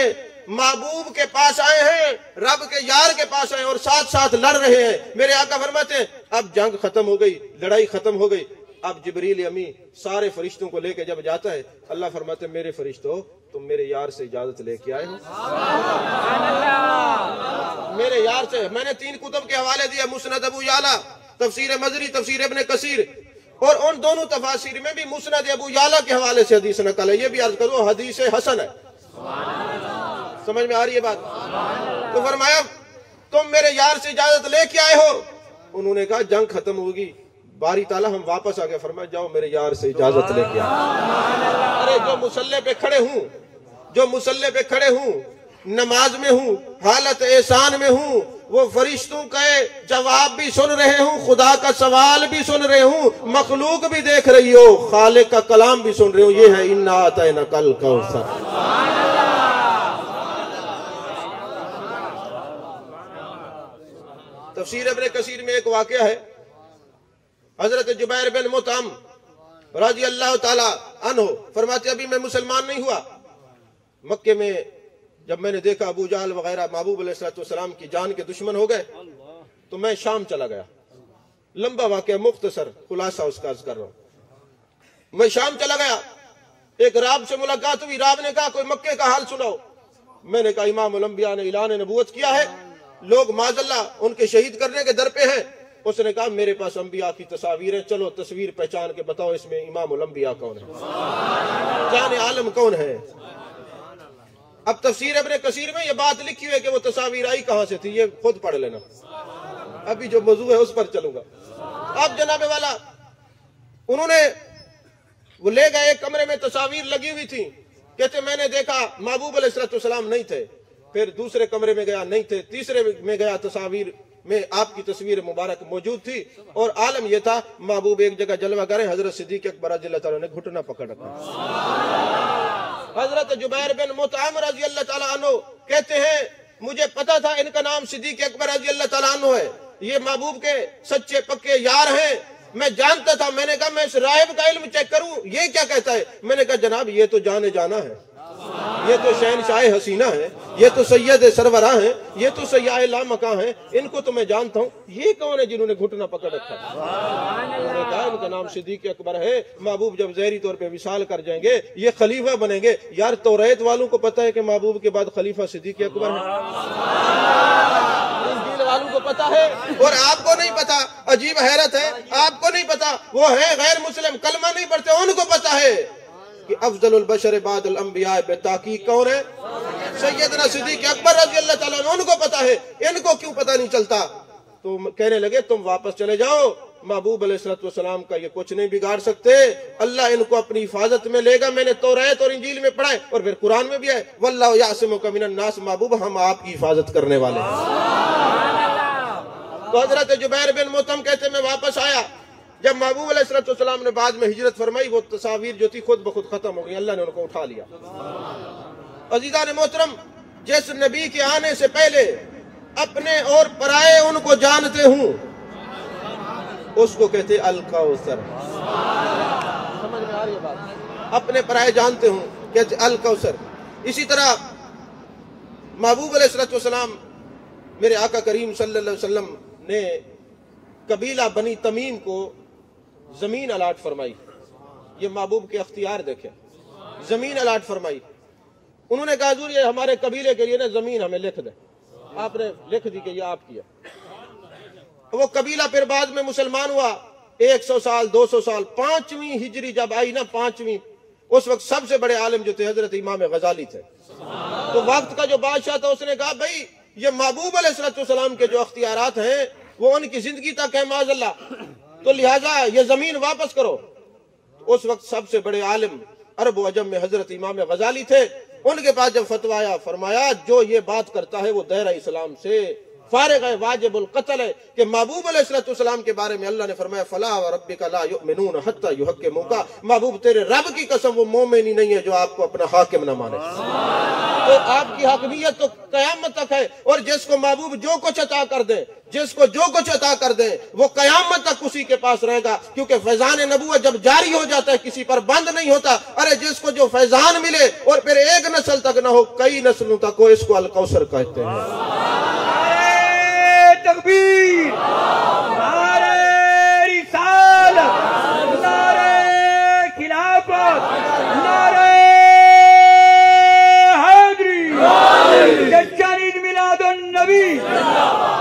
محبوب کے پاس آئے ہیں، رب کے یار کے پاس آئے ہیں اور ساتھ ساتھ لڑ رہے ہیں۔ میرے آقا فرماتے ہیں اب جنگ ختم ہو گئی، لڑائی ختم ہو گئی، اب جبریل امی سارے فرشتوں کو لے کے جب جاتا ہے، اللہ فرماتے ہیں میرے فرشتوں تم میرے یار سے اجازت لے کے آئے ہو؟ میرے یار سے۔ میں نے 3 کتب کے حوالے دیا، مسند ابو یعلا، تفسیر مزری، تفسیر ابن کثیر، اور ان دونوں تفاسیر میں بھی مسند ابو یعلا کے حوالے سے حدیث نقل ہے۔ یہ بھی عرض کرو حدیث حسن ہے، سمجھ میں آ رہی ہے بات؟ تو فرمایا تم میرے یار سے اجازت لے کے آئے ہو؟ انہوں نے کہا جنگ ختم ہوگی، باری تعالیٰ ہم واپس آ گئے۔ فرمایا جاؤ میرے یار سے اجازت لے کے آئے۔ ارے جو مسلح پہ کھڑے ہوں، نماز میں ہوں، حالت احسان میں ہوں، وہ فرشتوں کے جواب بھی سن رہے ہوں، خدا کا سوال بھی سن رہے ہوں، مخلوق بھی دیکھ رہی ہو، خالق کا کلام بھی سن رہے ہوں، یہ ہے انا اعطیناک الکوثر۔ تفسیر ابن کثیر میں ایک واقعہ ہے، حضرت جبیر بن مطعم رضی اللہ تعالی عنہ فرماتے ابھی میں مسلمان نہیں ہوا، مکے میں جب میں نے دیکھا ابو جہل وغیرہ محبوب علیہ السلام کی جان کے دشمن ہو گئے تو میں شام چلا گیا۔ لمبا واقعہ مختصر خلاصہ اس کا عرض کر رہا ہوں. میں شام چلا گیا, ایک راب سے ملاقات ہوئی. راب نے کہا کوئی مکے کا حال سناؤ. میں نے کہا امام الانبیاء نے اعلان نبوت کیا ہے, لوگ معاذ اللہ ان کے شہید کرنے کے در پہ ہیں. اس نے کہا میرے پاس انبیاء کی تصاویر ہیں, چلو تصویر پہچان کے بتاؤ اس میں امام الانبیاء کون ہے, جان عالم کون ہے. اب تفسیر ابن کثیر میں یہ بات لکھی ہوئی ہے کہ وہ تصاویر آئی کہاں سے تھی, یہ خود پڑھ لینا. ابھی جو موضوع ہے اس پر چلوں گا. اب جناب والا انہوں نے وہ لے گئے, ایک کمرے میں تصاویر لگی ہوئی تھی. کہتے میں نے دیکھا محبوب علیہ السلام نہیں تھے. پھر دوسرے کمرے میں گیا نہیں تھے, تیسرے میں گیا تصاویر میں آپ کی تصویر مبارک موجود تھی. اور عالم یہ تھا محبوب ایک جگہ جلوہ کریں, حضرت صدیق اکبر رضی اللہ تعالیٰ نے گھٹنا پکڑ رکھا. حضرت جبیر بن مطعم رضی اللہ تعالیٰ عنہ کہتے ہیں مجھے پتا تھا ان کا نام صدیق اکبر رضی اللہ تعالیٰ عنہ ہے, یہ محبوب کے سچے پکے یار ہیں. میں جانتا تھا. میں نے کہا میں اس راہب کا علم چیک کروں یہ کیا کہتا ہے. میں نے کہا جناب یہ تو جانے جانا ہے, یہ تو شہنشاہ حسینہ ہے, یہ تو سید سروراں ہیں, یہ تو سیاح لامکاں ہیں, ان کو تو میں جانتا ہوں. یہ کون ہے جنہوں نے گھٹنا پکڑ رکھا ہے؟ میں نے کہا ان کا نام صدیق اکبر ہے. محبوب جب ظاہری طور پہ وصال کر جائیں گے یہ خلیفہ بنیں گے. یار توریت والوں کو پتا ہے کہ محبوب کے بعد خلیفہ صدیق اکبر ہے, انجیل والوں کو پتا ہے اور آپ کو نہیں پتا. عجیب حیرت ہے, آپ کو نہیں پتا. وہ ہیں غیر مسلم, کلمہ نہیں پڑھتے, ان کو پتا ہے کہ افضل البشر بعد الانبیاء بے تحقیق کون ہے, سیدنا صدیق اکبر رضی اللہ تعالیٰ عنہ. ان کو پتا ہے, ان کو کیوں پتا نہیں چلتا. تو کہنے لگے تم واپس چلے جاؤ, محبوب علیہ السلام کا یہ کچھ نہیں بگاڑ سکتے, اللہ ان کو اپنی حفاظت میں لے گا. میں نے توریت اور انجیل میں پڑھا ہے اور پھر قرآن میں بھی ہے واللہ یعصمک من الناس. محبوب ہم آپ کی حفاظت کرنے والے ہیں. تو حضرت جبیر بن مطعم کہتے میں واپس آیا. جب محبوب علیہ السلام نے بعد میں ہجرت فرمائی وہ تصاویر جو تھی خود بخود ختم ہو گئی, اللہ نے ان کو اٹھا لیا. عزیزان محترم, جس نبی کے آنے سے پہلے اپنے اور پرائے ان کو جانتے ہوں اس کو کہتے الکوثر. سمجھ میں آ رہی ہے بات؟ اپنے پرائے جانتے ہوں کہتے الکوثر. اسی طرح محبوب علیہ السلام میرے آقا کریم صلی اللہ علیہ وسلم نے قبیلہ بنی تمیم کو زمین الاٹ فرمائی. یہ محبوب کے اختیار دیکھیں, زمین الاٹ فرمائی. انہوں نے کہا حضور یہ ہمارے قبیلے کے لیے نا زمین ہمیں لکھ دیں. آپ نے لکھ دی کہ یہ آپ کی ہے. وہ قبیلہ پھر بعد میں مسلمان ہوا, 100 سال 200 سال. 5ویں ہجری جب آئی نا 5ویں, اس وقت سب سے بڑے عالم جو تھے حضرت امام غزالی تھے. تو وقت کا جو بادشاہ تھا اس نے کہا بھائی یہ محبوب علیہ السلام کے جو اختیارات ہیں وہ ان کی زندگی تک ہے معاذ اللہ, تو لہٰذا یہ زمین واپس کرو. اس وقت سب سے بڑے عالم عرب و عجم میں حضرت امام غزالی تھے. ان کے پاس جب فتویٰ آیا فرمایا جو یہ بات کرتا ہے وہ دائرہ اسلام سے فارغ ہے, واجب القتل ہے. کہ محبوب علیہ السلام کے بارے میں اللہ نے فرمایا فلا وربک لا یؤمنون حتی یحکموک. محبوب تیرے رب کی قسم وہ مومن ہی نہیں ہے جو آپ کو اپنا حاکم نہ مانے. تو آپ کی حاکمیت تو قیامت تک ہے, اور جس کو محبوب جو کچھ عطا کر دیں, جس کو جو کچھ عطا کر دیں وہ قیامت تک اسی کے پاس رہے گا. کیونکہ فیضان نبوت جب جاری ہو جاتا ہے کسی پر بند نہیں ہوتا. ارے جس کو جو فیضان ملے اور پھر ایک نسل تک نہ ہو کئی نسلوں تک ہو, اس کو الکوثر کہتے ہیں. تکبیر, نعرہ رسالت, نعرہ خلافت, نعرہ حیدری, جشن عید میلاد النبی.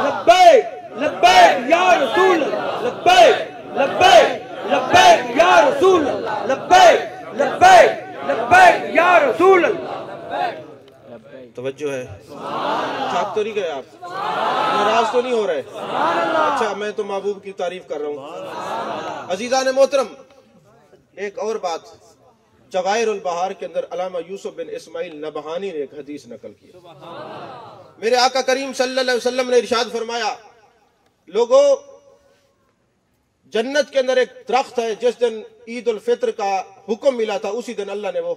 لبیک لبیک یا رسول, لبیک لبیک لبیک یا رسول, لبیک لبیک لبیک یا رسول. توجہ ہے, چھاپ تو نہیں گئے آپ, ناراض تو نہیں ہو رہے؟ اچھا میں تو محبوب کی تعریف کر رہا ہوں. عزیزان محترم, ایک اور بات, جواہر البہار کے اندر علامہ یوسف بن اسماعیل نبہانی نے ایک حدیث نقل کی. میرے آقا کریم صلی اللہ علیہ وسلم نے ارشاد فرمایا لوگو جنت کے اندر ایک درخت ہے, جس دن عید الفطر کا حکم ملا تھا اسی دن اللہ نے وہ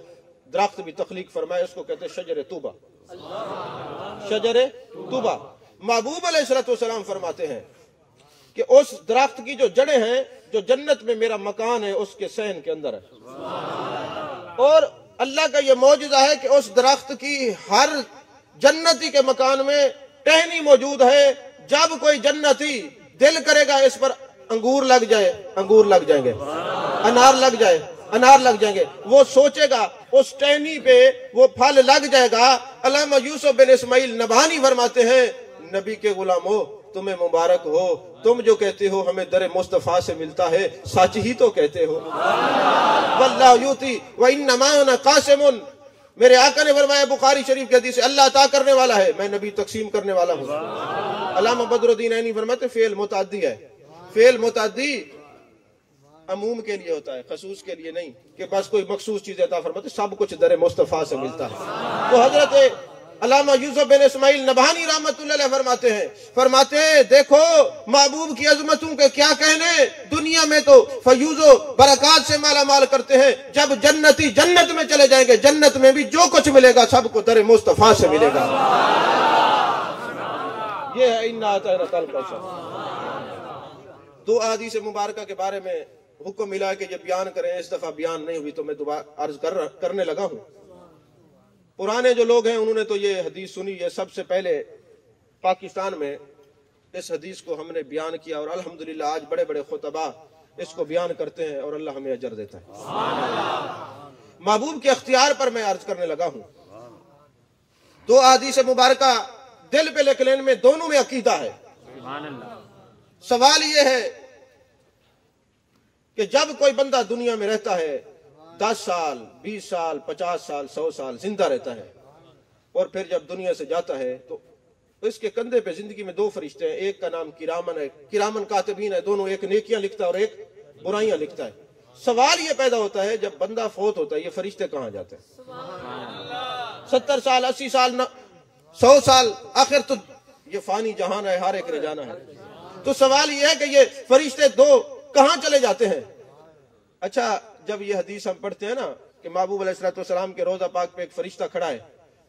درخت بھی تخلیق فرمایا. اس کو کہتے ہیں شجر طوبہ. شجر طوبہ. محبوب علیہ السلام فرماتے ہیں کہ اس درخت کی جو جڑیں ہیں جو جنت میں میرا مکان ہے اس کے صحن کے اندر ہے. اور اللہ کا یہ معجزہ ہے کہ اس درخت کی ہر جنتی کے مکان میں ٹہنی موجود ہے. جب کوئی جنتی دل کرے گا اس پر انگور لگ جائے انگور لگ جائیں گے، انار لگ جائے انار لگ جائیں گے، وہ سوچے گا اس ٹہنی پہ وہ پھل لگ جائے گا۔ علامہ یوسف بن اسماعیل نبہانی فرماتے ہیں نبی کے غلام ہو تمہیں مبارک ہو، تم جو کہتے ہو ہمیں در مصطفیٰ سے ملتا ہے سچ ہی تو کہتے ہو۔ واللہ یوتی وانما انا قاسم، میرے آقا نے فرمایا بخاری شریف کی حدیث ہے اللہ عطا کرنے والا ہے، میں نبی تقسیم کرنے والا ہوں۔ علامہ بدر الدین عینی فرماتے فعل متعدی ہے، فعل متعدی عموم کے لیے ہوتا ہے، خصوص کے لیے نہیں کہ بس کوئی مخصوص چیز عطا فرماتے، سب کچھ در مصطفیٰ سے ملتا ہے۔ تو حضرت علامہ یوسف بن اسماعیل نبہانی رحمۃ اللہ علیہ فرماتے ہیں دیکھو محبوب کی عظمتوں کے کیا کہنے، دنیا میں تو فیوز و برکات سے مالا مال کرتے ہیں، جب جنتی جنت میں چلے جائیں گے جنت میں بھی جو کچھ ملے گا سب کو در مصطفیٰ سے ملے گا۔ یہ ہے اِنَّا أَعْطَيْنَاكَ الْكَوْثَرَ۔ دو احادیث مبارکہ کے بارے میں حکم ملا کہ یہ بیان کریں، اس دفعہ بیان نہیں ہوئی تو میں دوبارہ عرض کرنے لگا ہوں۔ پرانے جو لوگ ہیں انہوں نے تو یہ حدیث سنی ہے، سب سے پہلے پاکستان میں اس حدیث کو ہم نے بیان کیا اور الحمدللہ آج بڑے بڑے خطباء اس کو بیان کرتے ہیں اور اللہ ہمیں اجر دیتا ہے۔ محبوب کے اختیار پر میں عرض کرنے لگا ہوں۔ دو احادیث مبارکہ دل پہ لکھ لینے میں دونوں میں عقیدہ ہے۔ سوال یہ ہے کہ جب کوئی بندہ دنیا میں رہتا ہے 10 سال 20 سال 50 سال 100 سال زندہ رہتا ہے اور پھر جب دنیا سے جاتا ہے تو اس کے کندھے پہ زندگی میں دو فرشتے ہیں، ایک کا نام کرامن ہے، کرامن کاتبین ہے، دونوں ایک نیکیاں لکھتا ہے اور ایک برائیاں لکھتا ہے۔ سوال یہ پیدا ہوتا ہے جب بندہ فوت ہوتا ہے یہ فرشتے کہاں جاتے ہیں؟ 70 سال 80 سال 100 سال، آخر تو یہ فانی جہان ہے، ہر ایک نے جانا ہے۔ تو سوال یہ ہے کہ یہ فرشتے دو کہاں چلے جاتے ہیں؟ اچھا جب یہ حدیث ہم پڑھتے ہیں نا کہ محبوب علیہ السلام کے روضہ پاک پہ ایک فرشتہ کھڑا ہے،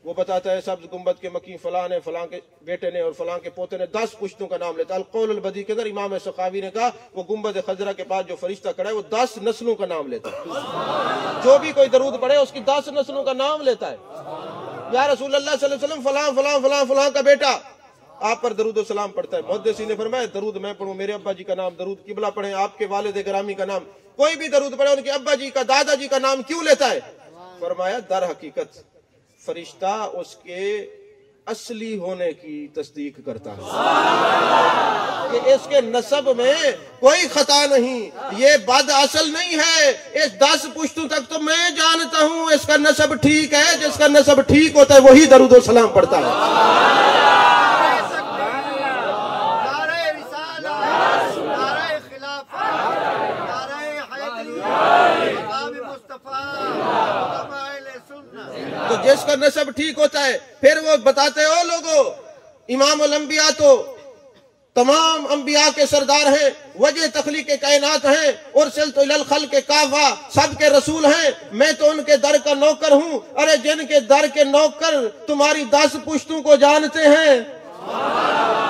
وہ بتاتا ہے سبز گنبد کے مکی فلاں نے، فلاں کے بیٹے نے اور فلاں کے پوتے نے، 10 پشتوں کا نام لیتا ہے۔ القول البدی کے اندر امام سخاوی نے کہا وہ گنبد خضرا کے پاس جو فرشتہ کھڑا ہے وہ 10 نسلوں کا نام لیتا ہے، جو بھی کوئی درود پڑھے اس کی 10 نسلوں کا نام لیتا ہے۔ یا رسول اللہ صلی اللہ علیہ وسلم فلاں فلاں فلاں فلاں کا بیٹا آپ پر درود و سلام پڑھتا ہے۔ محدثین نے فرمایا درود میں پڑھوں، میرے ابا جی کا نام درود قبلہ پڑھیں، آپ کے والد گرامی کا نام، کوئی بھی درود پڑھے ان کے ابا جی کا دادا جی کا نام کیوں لیتا ہے؟ فرمایا در حقیقت فرشتہ اس کے اصلی ہونے کی تصدیق کرتا ہے کہ اس کے نسب میں کوئی خطا نہیں، یہ بد اصل نہیں ہے، اس 10 پشتوں تک تو میں جانتا ہوں اس کا نسب ٹھیک ہے، جس کا نسب ٹھیک ہوتا ہے وہی درود و سلام پڑھتا ہے۔ تو جس کا نسب ٹھیک ہوتا ہے پھر وہ بتاتے ہو لوگوں امام الانبیاء تو تمام انبیاء کے سردار ہیں، وجہ تخلیق کائنات ہیں، ارسلت الی الخلق کافہ، سب کے رسول ہیں، میں تو ان کے در کا نوکر ہوں۔ ارے جن کے در کے نوکر تمہاری 10 پشتوں کو جانتے ہیں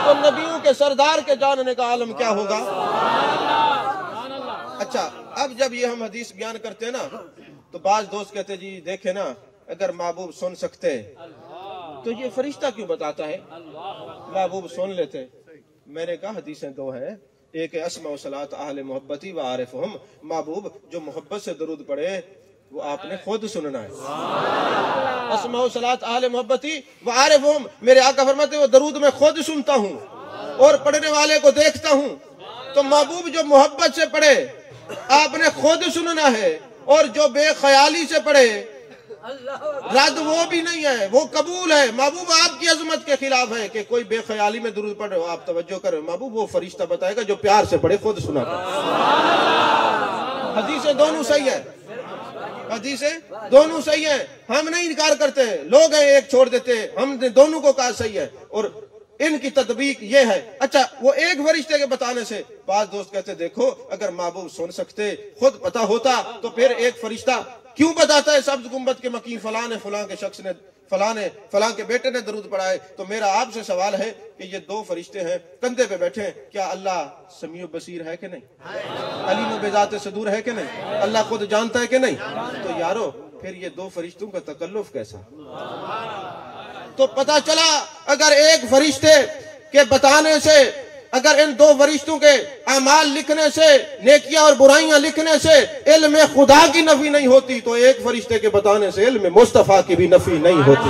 تو نبیوں کے سردار کے جاننے کا عالم کیا ہوگا؟ اچھا اب جب یہ ہم حدیث بیان کرتے ہیں نا تو بعض دوست کہتے ہیں جی دیکھیں نا اگر محبوب سن سکتے تو یہ فرشتہ کیوں بتاتا ہے؟ محبوب سن لیتے۔ میں نے کہا حدیثیں دو ہیں، ایک ہے اسماء و صلاۃ اہل محبتی و عارفہم، محبوب جو محبت سے درود پڑھے وہ آپ نے خود سننا ہے۔ اسماء و صلاۃ اہل محبتی و عارفہم، میرے آقا فرماتے ہیں وہ درود میں خود سنتا ہوں اور پڑھنے والے کو دیکھتا ہوں۔ تو محبوب جو محبت سے پڑھے آپ نے خود سننا ہے، اور جو بے خیالی سے پڑھے رد وہ بھی نہیں ہے، وہ قبول ہے۔ محبوب آپ کی عظمت کے خلاف ہے کہ کوئی بے خیالی میں درود پڑھ رہے ہو، آپ توجہ کریں، محبوب وہ فرشتہ بتائے گا جو پیار سے پڑھے خود سنا کر۔ حدیثیں دونوں صحیح ہیں، حدیثیں دونوں صحیح ہیں، ہم نہیں انکار کرتے، لوگ ہیں ایک چھوڑ دیتے، ہم نے دونوں کو کہا صحیح ہے اور ان کی تطبیق یہ ہے۔ اچھا وہ ایک فرشتے کے بتانے سے بعض دوست کہتے دیکھو اگر محبوب سن سکتے خود پتا ہوتا تو پھر ایک فرشتہ کیوں بتاتا ہے سبز گنبد کے مکی فلاں نے، فلاں کے شخص نے، فلاں کے بیٹے نے درود پڑھا ہے۔ تو میرا آپ سے سوال ہے کہ یہ 2 فرشتے ہیں کندھے پہ بیٹھے ہیں، کیا اللہ سمیع و بصیر ہے کہ نہیں؟ علیم و بذات صدور ہے کہ نہیں؟ اللہ خود جانتا ہے کہ نہیں؟ تو یارو پھر یہ 2 فرشتوں کا تکلف کیسا؟ تو پتا چلا اگر ایک فرشتے کے بتانے سے اگر ان دو فرشتوں کے اعمال لکھنے سے، نیکیاں اور برائیاں لکھنے سے علم خدا کی نفی نہیں ہوتی تو ایک فرشتے کے بتانے سے علم مصطفیٰ کی بھی نفی نہیں ہوتی۔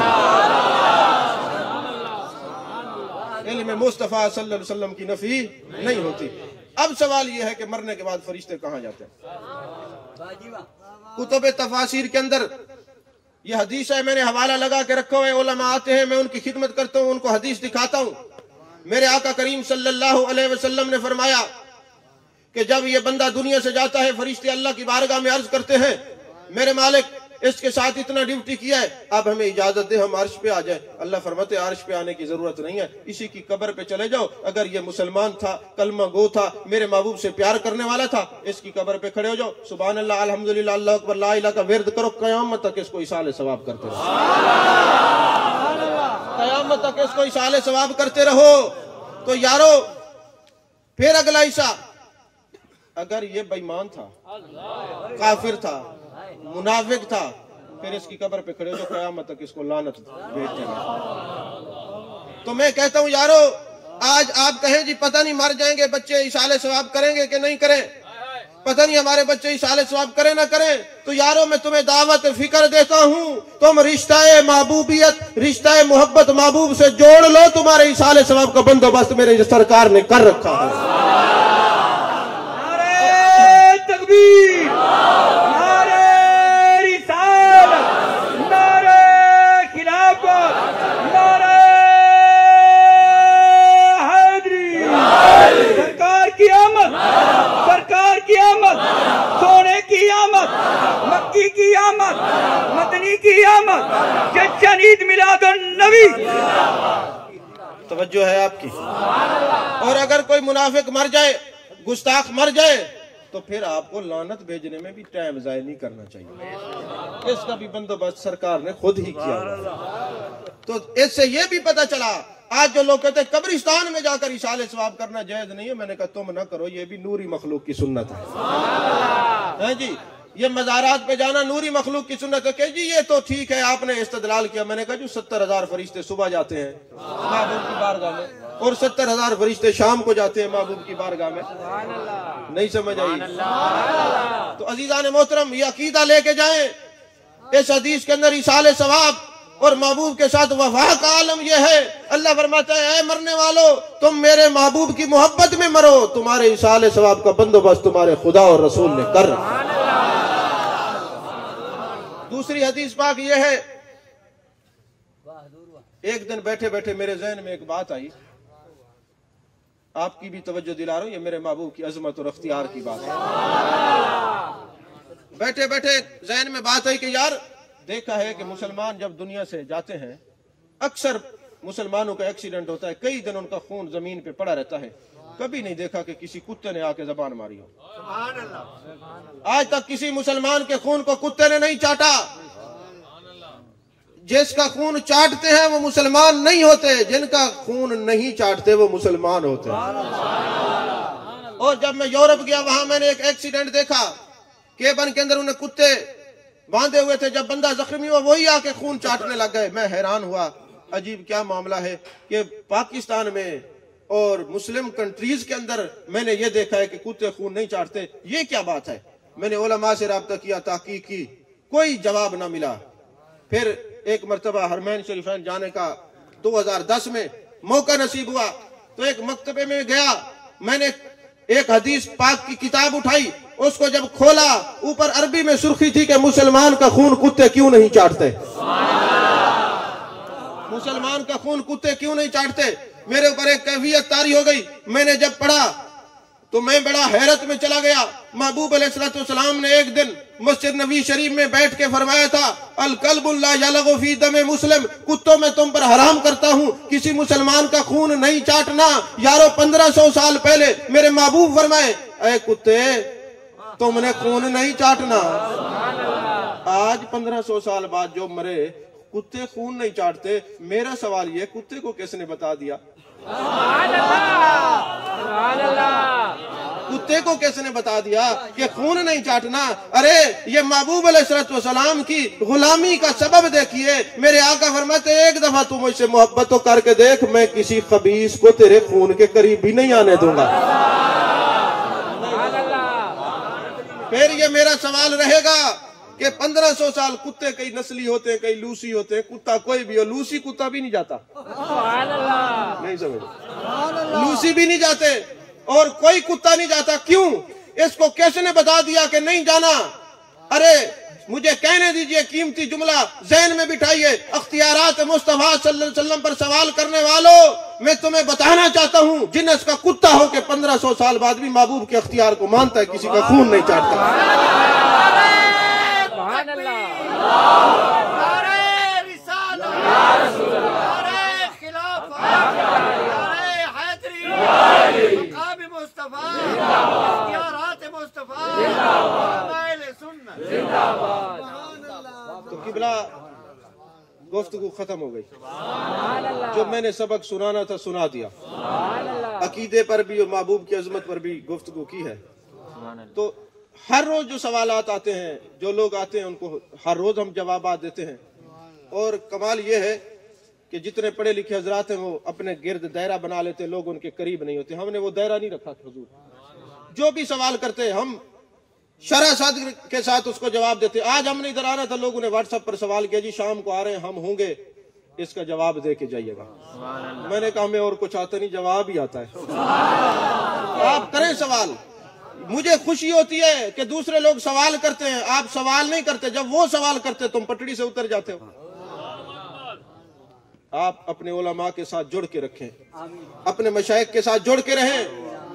علم مصطفیٰ صلی اللہ علیہ وسلم کی نفی نہیں ہوتی۔ اب سوال یہ ہے کہ مرنے کے بعد فرشتے کہاں جاتے ہیں؟ کتب تفاسیر کے اندر یہ حدیث ہے، میں نے حوالہ لگا کے رکھا ہوئے، علماء آتے ہیں، میں ان کی خدمت کرتا ہوں، ان کو حدیث دکھاتا ہوں۔ میرے آقا کریم صلی اللہ علیہ وسلم نے فرمایا کہ جب یہ بندہ دنیا سے جاتا ہے، فرشتے اللہ کی بارگاہ میں عرض کرتے ہیں، میرے مالک اس کے ساتھ اتنا ڈیوٹی کیا ہے، اب ہمیں اجازت دے ہم عرش پہ آ جائیں۔ اللہ فرماتے ہیں عرش پہ آنے کی ضرورت نہیں ہے، اسی کی قبر پہ چلے جاؤ، اگر یہ مسلمان تھا، کلمہ گو تھا، میرے محبوب سے پیار کرنے والا تھا، اس کی قبر پہ کھڑے ہو جاؤ، سبحان اللہ، الحمدللہ، اللہ اکبر، لا الہ کا ورد کرو، قیامت تک اس کو ایصال ثواب کرتے رہو، قیامت تک اس کو ایصال ثواب کرتے رہو۔ تو یارو پھر اگلا حصہ، اگر یہ بے ایمان تھا، کافر تھا، منافق تھا، پھر اس کی قبر پہ کھڑے ہو جو قیامت تک اس کو لعنت بھیجتے ہیں۔ تو میں کہتا ہوں یارو، آج آپ کہیں جی پتہ نہیں مر جائیں گے بچے ایصال ثواب کریں گے کہ نہیں کریں، پتہ نہیں ہمارے بچے ایصال ثواب کریں نہ کریں، تو یارو میں تمہیں دعوت فکر دیتا ہوں، تم رشتہ محبوبیت، رشتہ محبت محبوب سے جوڑ لو، تمہارے ایصال ثواب کا بندوبست میرے سرکار نے کر رکھا ہے۔ نعرہ تکبیر، نعرہ رسالت، نعرہ خلافت، نعرہ حیدری، سرکار کی آمد، سرکار کی آمد، سونے کی آمد، مکی کی آمد، مدنی کی آمد، جشن عید میلاد النبی۔ توجہ ہے آپ کی؟ اور اگر کوئی منافق مر جائے، گستاخ مر جائے، تو پھر آپ کو لعنت بھیجنے میں بھی ٹائم ضائع نہیں کرنا چاہیے، اس کا بھی بندوبست سرکار نے خود ہی کیا۔ تو اس سے یہ بھی پتہ چلا، آج جو لوگ کہتے ہیں قبرستان میں جا کر ایصال ثواب کرنا جائز نہیں ہے، میں نے کہا تم نہ کرو، یہ بھی نوری مخلوق کی سنت ہے جی، یہ مزارات پہ جانا نوری مخلوق کی سنت ہے کہ جی یہ تو ٹھیک ہے، آپ نے استدلال کیا، میں نے کہا جو 70,000 فرشتے صبح جاتے ہیں محبوب کی بارگاہ میں، اور 70,000 فرشتے شام کو جاتے ہیں محبوب کی بارگاہ میں، نہیں سمجھ آئی؟ تو عزیزان محترم، یہ عقیدہ لے کے جائیں، اس حدیث کے اندر ایصال ثواب اور محبوب کے ساتھ وفا کا عالم یہ ہے۔ اللہ فرماتا ہے اے مرنے والو، تم میرے محبوب کی محبت میں مرو، تمہارے ایصال ثواب کا بندوبست تمہارے خدا اور رسول نے کر رکھا۔ دوسری حدیث پاک یہ ہے، ایک دن بیٹھے بیٹھے میرے ذہن میں ایک بات آئی، آپ کی بھی توجہ دلا رہا ہوں، یہ میرے محبوب کی عظمت اور اختیار کی بات ہے۔ بیٹھے بیٹھے ذہن میں بات آئی کہ یار دیکھا ہے کہ مسلمان جب دنیا سے جاتے ہیں، اکثر مسلمانوں کا ایکسیڈنٹ ہوتا ہے، کئی دن ان کا خون زمین پہ پڑا رہتا ہے، کبھی نہیں دیکھا کہ کسی کتے نے آ کے زبان ماری ہو۔ آج تک کسی مسلمان کے خون کو کتے نے نہیں چاٹا۔ جس کا خون چاٹتے ہیں وہ مسلمان نہیں ہوتے، جن کا خون نہیں چاٹتے وہ مسلمان ہوتے ہیں۔ اور جب میں یورپ گیا، وہاں میں نے ایک ایکسیڈنٹ دیکھا، کیبن کے اندر انہیں کتے باندھے ہوئے تھے، جب بندہ زخمی ہوا وہی آ کے خون چاٹنے لگ گئے۔ میں حیران ہوا، عجیب کیا معاملہ ہے کہ پاکستان میں اور مسلم کنٹریز کے اندر میں نے یہ دیکھا ہے کہ کتے خون نہیں چاٹتے، یہ کیا بات ہے؟ میں نے علماء سے رابطہ کیا، تحقیق کی، کوئی جواب نہ ملا۔ پھر ایک مرتبہ حرمین شریفین جانے کا 2010 میں موقع نصیب ہوا، تو ایک مکتبے میں گیا، میں نے ایک حدیث پاک کی کتاب اٹھائی، اس کو جب کھولا، اوپر عربی میں سرخی تھی کہ مسلمان کا خون کتے کیوں نہیں چاٹتے، مسلمان کا خون کتے کیوں نہیں چاٹتے۔ میرے اوپر ایک کیفیت طاری ہو گئی، میں نے جب پڑھا تو میں بڑا حیرت میں چلا گیا۔ محبوب علیہ السلام نے ایک دن مسجد نبی شریف میں بیٹھ کے فرمایا تھا، الکلب لا یلغ فی دم مسلم، کتوں میں تم پر حرام کرتا ہوں کسی مسلمان کا خون نہیں چاٹنا۔ یارو 1500 سال پہلے میرے محبوب فرمائے، اے کتے تم نے خون نہیں چاٹنا۔ آج 1500 سال بعد جو مرے کتے خون نہیں چاٹتے، میرا سوال یہ، کتے کو کس نے بتا دیا؟ کتے کو کس نے بتا دیا کہ خون نہیں چاٹنا؟ ارے یہ محبوب علیہ السلام کی غلامی کا سبب دیکھیے، میرے آقا فرماتے ایک دفعہ تو مجھ سے محبت تو کر کے دیکھ، میں کسی خبیث کو تیرے خون کے قریب بھی نہیں آنے دوں گا۔ پھر یہ میرا سوال رہے گا کہ 1500 سال کتے کئی نسلی ہوتے ہیں، کئی لوسی ہوتے ہیں، کتا کوئی بھی ہو، لوسی کتا بھی نہیں جاتا، نہیں سمجھ، لوسی بھی نہیں جاتے اور کوئی کتا نہیں جاتا، کیوں؟ اس کو کس نے بتا دیا کہ نہیں جانا؟ ارے مجھے کہنے دیجئے قیمتی جملہ ذہن میں بٹھائیے، اختیارات مصطفیٰ صلی اللہ علیہ وسلم پر سوال کرنے والوں، میں تمہیں بتانا چاہتا ہوں جنس کا کتا ہو کہ 1500 سال بعد بھی محبوب کے اختیار کو مانتا ہے، کسی کا خون نہیں چاٹتا۔ تو قبلہ گفتگو ختم ہو گئی، جو میں نے سبق سنانا تھا سنا دیا، عقیدے پر بھی اور محبوب کی عظمت پر بھی گفتگو کی ہے۔ تو ہر روز جو سوالات آتے ہیں، جو لوگ آتے ہیں ان کو ہر روز ہم جوابات دیتے ہیں، اور کمال یہ ہے کہ جتنے پڑھے لکھے حضرات ہیں وہ اپنے گرد دائرہ بنا لیتے، لوگ ان کے قریب نہیں ہوتے۔ ہم نے وہ دائرہ نہیں رکھا حضور، جو بھی سوال کرتے ہم شرح صدر کے ساتھ اس کو جواب دیتے۔ آج ہم نے ادھر آنا تھا، لوگوں نے واٹس ایپ پر سوال کیا، جی شام کو آ رہے ہیں، ہم ہوں گے، اس کا جواب دے کے جائیے گا۔ میں نے کہا ہمیں اور کچھ آتا نہیں، جواب ہی آتا ہے۔ آپ کریں سوال، مجھے خوشی ہوتی ہے کہ دوسرے لوگ سوال کرتے ہیں، آپ سوال نہیں کرتے، جب وہ سوال کرتے تم پٹڑی سے اتر جاتے ہو۔ آپ اپنے علماء کے ساتھ جڑ کے رکھیں، اپنے مشائخ کے ساتھ جڑ کے رہیں،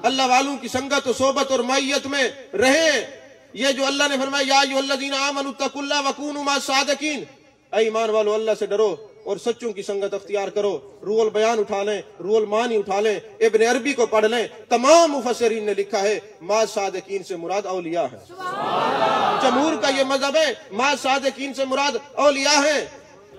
اللہ والوں کی سنگت و صحبت اور معیت میں رہیں۔ یہ جو اللہ نے فرمایا یا ایھا الذین آمنوا اتقوا اللہ وکونوا مع الصادقین، اے ایمان والو اللہ سے ڈرو اور سچوں کی سنگت اختیار کرو۔ روح البیان اٹھا لیں، روح المعانی اٹھا لیں، ابن عربی کو پڑھ لیں، تمام مفسرین نے لکھا ہے مع الصادقین سے مراد اولیاء ہیں۔ جمہور کا یہ مذہب ہے، مع الصادقین سے مراد اولیاء ہیں۔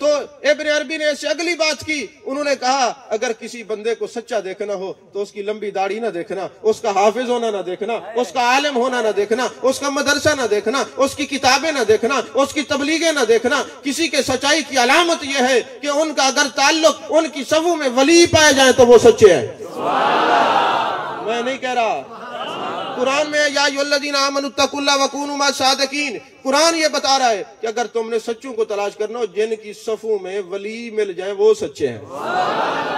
تو ابن عربی نے ایسے اگلی بات کی، انہوں نے کہا اگر کسی بندے کو سچا دیکھنا ہو تو اس کی لمبی داڑھی نہ دیکھنا، اس کا حافظ ہونا نہ دیکھنا، اس کا عالم ہونا نہ دیکھنا، اس کا مدرسہ نہ دیکھنا، اس کی کتابیں نہ دیکھنا، اس کی تبلیغیں نہ دیکھنا۔ کسی کے سچائی کی علامت یہ ہے کہ ان کا اگر تعلق ان کی صفوں میں ولی پائے جائیں تو وہ سچے ہیں۔ میں نہیں کہہ رہا، قرآن میں یا ایھا الذین آمنوا اتقوا اللہ وکونوا مع الصادقین، قرآن یہ بتا رہا ہے کہ اگر تم نے سچوں کو تلاش کرنا ہو، جن کی صفوں میں ولی مل جائیں وہ سچے ہیں۔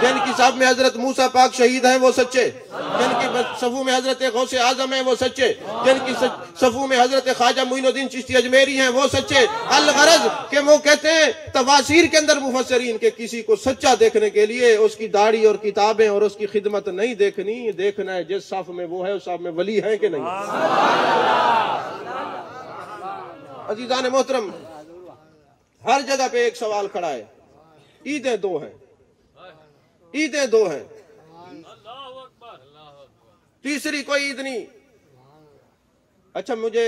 جن کی صف میں حضرت موسیٰ پاک شہید ہیں وہ سچے، جن کی صفوں میں حضرت غوث اعظم ہیں وہ سچے، جن کی صفوں میں حضرت خواجہ معین الدین چشتی اجمیری ہیں وہ سچے۔ الغرض کہ وہ کہتے ہیں تفاسیر کے اندر مفسرین کہ کسی کو سچا دیکھنے کے لیے اس کی داڑھی اور کتابیں اور اس کی خدمت نہیں دیکھنی، دیکھنا ہے جس صف میں وہ ہے اس صف میں ولی ہے کہ نہیں۔ عزیزان محترم، ہر جگہ پہ ایک سوال کھڑا ہے، عیدیں دو ہیں، عیدیں دو ہیں، تیسری کوئی عید نہیں۔ اچھا مجھے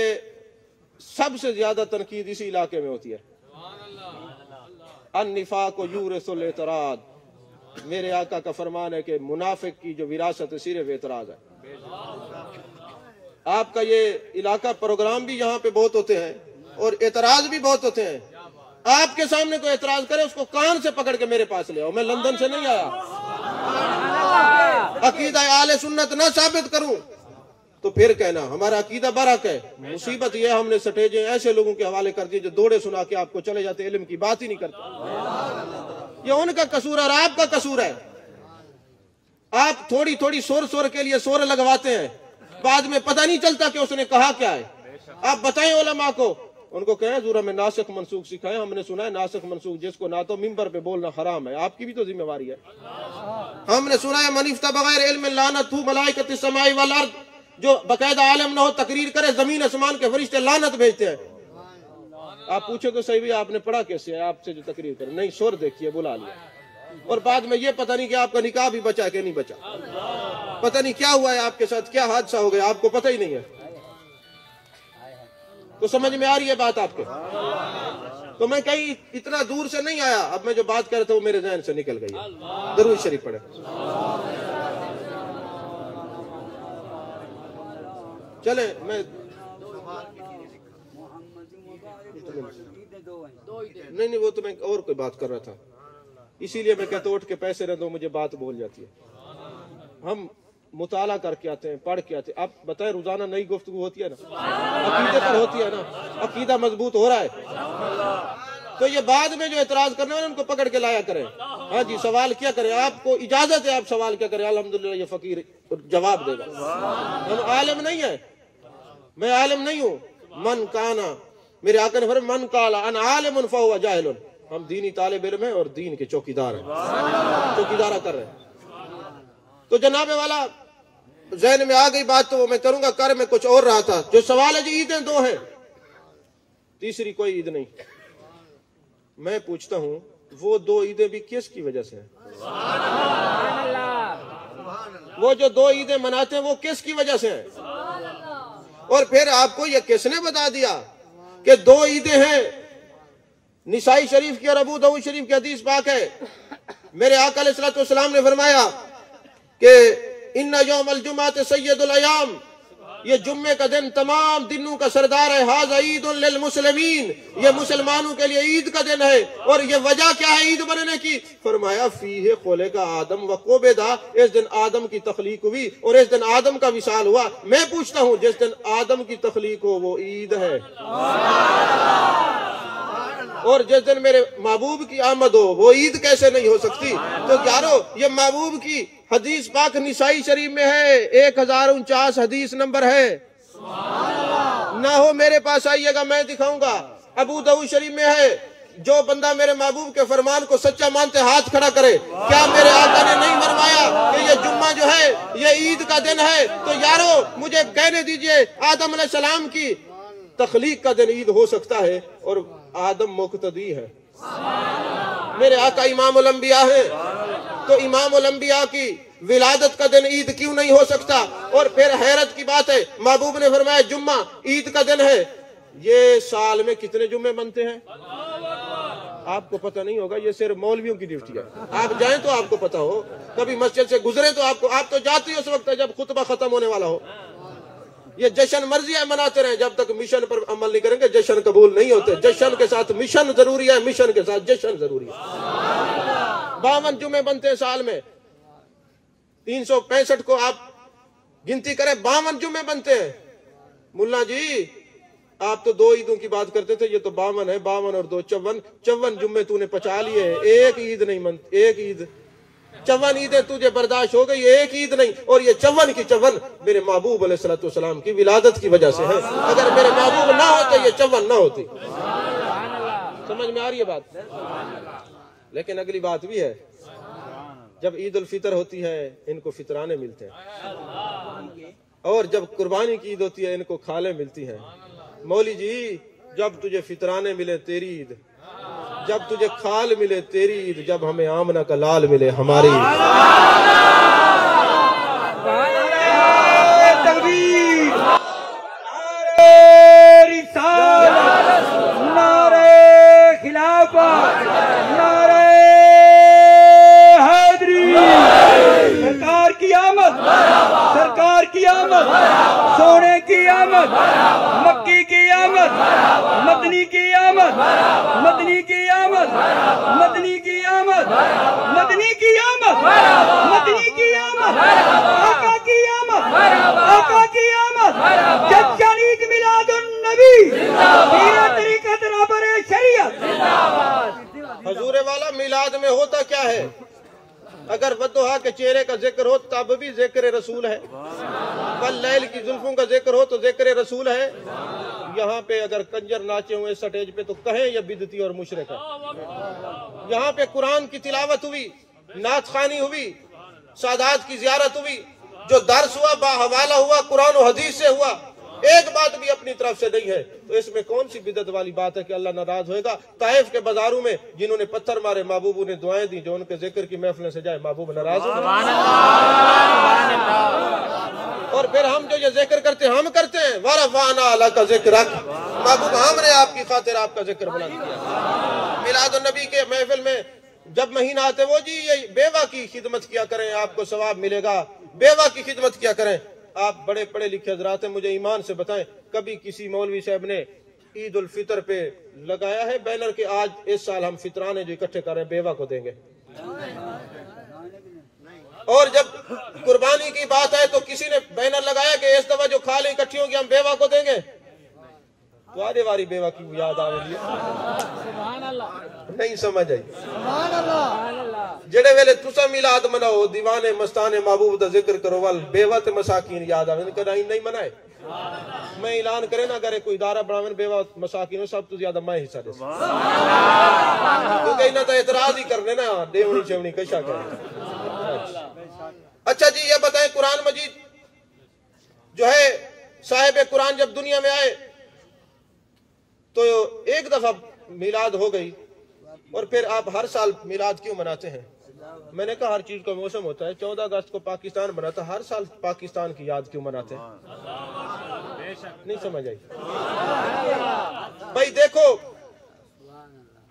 سب سے زیادہ تنقید اسی علاقے میں ہوتی ہے، النفاق یورث الاعتراض۔ میرے آقا کا فرمان ہے کہ منافق کی جو وراثت ہے صرف اعتراض ہے۔ آپ کا یہ علاقہ پروگرام بھی یہاں پہ بہت ہوتے ہیں اور اعتراض بھی بہت ہوتے ہیں۔ آپ کے سامنے کوئی اعتراض کرے اس کو کان سے پکڑ کے میرے پاس لے آؤ، میں لندن سے نہیں آیا۔ عقیدہ اہل سنت نہ ثابت کروں تو پھر کہنا ہمارا عقیدہ برحق ہے۔ مصیبت یہ ہم نے سٹیجیں ایسے لوگوں کے حوالے کر دی جو دوڑے سنا کے آپ کو چلے جاتے، علم کی بات ہی نہیں کرتے۔ یہ ان کا قصور ہے اور آپ کا قصور ہے۔ آپ تھوڑی تھوڑی سور کے لیے سور لگواتے ہیں، بعد میں پتہ نہیں چلتا کہ اس نے کہا کیا ہے۔ آپ بتائیں علماء کو، ان کو کہیں حضور ہمیں ناسخ منسوخ سکھائیں، ہم نے سنا ہے ناسخ منسوخ جس کو نہ تو منبر پہ بولنا حرام ہے، آپ کی بھی تو ذمہ داری ہے۔ ہم نے سنا ہے من افتى بغیر علم لعنت ملائکۃ السماء والارض، جو باقاعدہ عالم نہ ہو تقریر کرے زمین آسمان کے فرشتے لعنت بھیجتے ہیں۔ آپ پوچھو تو صحیح بھی آپ نے پڑھا کیسے ہے، آپ سے جو تقریر کرے نہیں سور دیکھیے بلا لیا، اور بعد میں یہ پتہ نہیں کہ آپ کا نکاح بھی بچا کہ نہیں بچا، پتہ نہیں کیا ہوا ہے آپ کے ساتھ، کیا حادثہ ہو گیا آپ کو پتہ ہی نہیں ہے۔ تو سمجھ میں آ رہی ہے بات آپ کے؟ تو میں کہیں اتنا دور سے نہیں آیا، اب میں جو بات کر رہا تھا وہ میرے ذہن سے نکل گئی ہے۔ درود شریف پڑھیں۔ چلیں میں نہیں وہ تو میں اور کوئی بات کر رہا تھا، اسی لیے میں کہتا ہوں اٹھ کے پیسے نہ دو، مجھے بات بھول جاتی ہے۔ ہم مطالعہ کر کے آتے ہیں، پڑھ کے آتے ہیں۔ آپ بتائیں روزانہ نئی گفتگو ہوتی ہے نا، عقیدے پر ہوتی ہے نا، عقیدہ مضبوط ہو رہا ہے تو یہ بعد میں جو اعتراض کرنے والے ان کو پکڑ کے لایا کریں۔ ہاں جی سوال کیا کریں، آپ کو اجازت ہے آپ سوال کیا کریں، الحمدللہ یہ فقیر جواب دے گا۔ ہم عالم نہیں ہیں، میں عالم نہیں ہوں۔ من کانا، میرے آقا نے فرمایا من قال انا عالم فهو جاہل، ہم دینی طالب علم ہیں اور دین کے چوکیدار ہیں، چوکیدارہ کر رہے ہیں۔ تو جناب والا ذہن میں آ گئی بات تو میں کروں گا، کر میں کچھ اور رہا تھا۔ جو سوال ہے جی عیدیں دو ہیں، تیسری کوئی عید نہیں۔ میں پوچھتا ہوں وہ دو عیدیں بھی کس کی وجہ سے ہیں؟ وہ جو دو عیدیں مناتے ہیں وہ کس کی وجہ سے ہیں؟ اور پھر آپ کو یہ کس نے بتا دیا کہ دو عیدیں ہیں؟ نسائی شریف کی اور ابو داؤد شریف کی حدیث پاک ہے، میرے آقا علیہ الصلوۃ والسلام نے فرمایا کہ ان یوم الجمعۃ سید الایام، یہ جمعے کا دن تمام دنوں کا سردار ہے، ھذا عید للمسلمین، یہ مسلمانوں کے لیے عید کا دن ہے۔ اور یہ وجہ کیا ہے عید بننے کی؟ فرمایا فیہ خلق آدم وقبض، اس دن آدم کی تخلیق ہوئی اور اس دن آدم کا وصال ہوا۔ میں پوچھتا ہوں جس دن آدم کی تخلیق ہو وہ عید ہے، اور جس دن میرے محبوب کی آمد ہو وہ عید کیسے نہیں ہو سکتی؟ تو یارو یہ محبوب کی حدیث پاک نسائی شریف میں ہے، 1049 حدیث نمبر ہے، نہ ہو میرے پاس آئیے گا میں دکھاؤں گا۔ ابو داؤد شریف میں ہے، جو بندہ میرے محبوب کے فرمان کو سچا مانتے ہاتھ کھڑا کرے۔ کیا میرے آقا نے نہیں فرمایا کہ یہ جمعہ جو ہے یہ عید کا دن ہے؟ تو یارو مجھے کہنے دیجئے آدم علیہ السلام کی تخلیق کا دن عید ہو سکتا ہے اور آدم مقتدی ہے، میرے آقا امام الانبیاء ہیں، تو امام الانبیاء کی ولادت کا دن عید کیوں نہیں ہو سکتا؟ اور پھر حیرت کی بات ہے محبوب نے فرمایا جمعہ عید کا دن ہے۔ یہ سال میں کتنے جمعے بنتے ہیں آپ کو پتہ نہیں ہوگا، یہ صرف مولویوں کی ڈیوٹی ہے۔ آپ جائیں تو آپ کو پتہ ہو، کبھی مسجد سے گزرے تو آپ تو جاتے ہی اس وقت جب خطبہ ختم ہونے والا ہو۔ یہ جشن مرضی ہے مناتے رہیں، جب تک مشن پر عمل نہیں کریں گے جشن قبول نہیں ہوتے۔ جشن کے ساتھ مشن ضروری ہے، مشن کے ساتھ جشن ضروری ہے۔ 52 جمعے بنتے ہیں سال میں، 365 کو آپ گنتی کریں 52 جمعے بنتے ہیں۔ ملا جی آپ تو 2 عیدوں کی بات کرتے تھے، یہ تو 52 ہے، 52 اور 2 54 جمعے تو نے پچا لیے، ایک عید نہیں منتی، ایک عید 54 عیدیں تجھے برداشت ہو گئی، ایک عید نہیں۔ اور یہ 54 کی 54 میرے محبوب علیہ الصلوۃ والسلام کی ولادت کی وجہ سے ہے، اگر میرے محبوب نہ ہوتے یہ 54 نہ ہوتی۔ سمجھ میں آ رہی ہے بات؟ لیکن اگلی بات بھی ہے، جب عید الفطر ہوتی ہے ان کو فطرانے ملتے ہیں، اور جب قربانی کی عید ہوتی ہے ان کو کھالیں ملتی ہیں۔ مولی جی جب تجھے فطرانے ملے تیری عید، جب تجھے کھال ملے تیری عید، جب ہمیں آمنہ کا لال ملے ہماری عید۔ تکبیر، نعرہ رسالت، نعرہ خلافت، نعرہ حیدری، سرکار کی آمد، سرکار کی آمد، سونے کی آمد، مکی کی آمد، مدنی کی آمد، مدنی کی آمد، مدنی کی آمد، مدنی کی آمد، مدنی کی آمد، آقا کی آمد، آقا کی آمد، جشن عید میلاد النبی، پیر طریقت رہبر شریعت۔ حضور والا میلاد میں ہوتا کیا ہے؟ اگر ودھا کے چہرے کا ذکر ہو تب بھی ذکر رسول ہے، واللیل کی زلفوں کا ذکر ہو تو ذکر رسول ہے۔ یہاں پہ اگر کنجر ناچے ہوئے سٹیج پہ تو کہیں یہ بدعتی اور مشرک ہے۔ یہاں پہ قرآن کی تلاوت ہوئی، نعت خوانی ہوئی، سادات کی زیارت ہوئی، جو درس ہوا باحوالہ ہوا، قرآن و حدیث سے ہوا، ایک بات بھی اپنی طرف سے نہیں ہے، تو اس میں کون سی بدعت والی بات ہے کہ اللہ ناراض ہوئے گا؟ طائف کے بازاروں میں جنہوں نے پتھر مارے محبوب نے دعائیں دی، جو ان کے ذکر کی محفلیں سے جائے محبوب ناراض ہو گئے۔ اور پھر ہم جو یہ ذکر کرتے ہیں ہم کرتے ہیں، وَرَفَعْنَا لَكَ ذِكْرَكَ، محبوب ہم نے آپ کی خاطر آپ کا ذکر بلند کیا۔ میلاد النبی کے محفل میں جب مہینہ آتے وہ جی یہ بیوہ کی خدمت کیا کریں آپ کو ثواب ملے گا، بیوہ کی خدمت کیا کریں۔ آپ بڑے پڑھے لکھے حضرات ہیں، مجھے ایمان سے بتائیں کبھی کسی مولوی صاحب نے عید الفطر پہ لگایا ہے بینر کہ آج اس سال ہم فطرانے جو اکٹھے کر رہے ہیں بیوہ کو دیں گے؟ اور جب قربانی کی بات ہے تو کسی نے بینر لگایا کہ اس دفعہ جو کھالیں اکٹھی ہوں گی ہم بیوہ کو دیں گے؟ تو آدھے واری بیوہ کی یاد آ رہی ہے، نہیں سمجھ آئی۔ جڑے ویلے تسا میلاد مناؤ دیوانے مستانے محبوب دا ذکر کرو وال بیوہ تے مساکین یاد آویں، کدی نہیں منائے؟ میں اعلان کرے نہ کرے کوئی ادارہ بناویں بیوہ مساکین سب تو زیادہ میں حصہ دے کیونکہ انہاں تے اعتراض ہی کرنے نا دیونی چونی کشا کرے۔ اچھا جی یہ بتائیں قرآن مجید جو ہے صاحب قرآن جب دنیا میں آئے تو ایک دفعہ میلاد ہو گئی اور پھر آپ ہر سال میلاد کیوں مناتے ہیں؟ میں نے کہا ہر چیز کا موسم ہوتا ہے، 14 اگست کو پاکستان بناتا، ہر سال پاکستان کی یاد کیوں مناتے ہیں؟ نہیں سمجھ آئی؟ بھائی دیکھو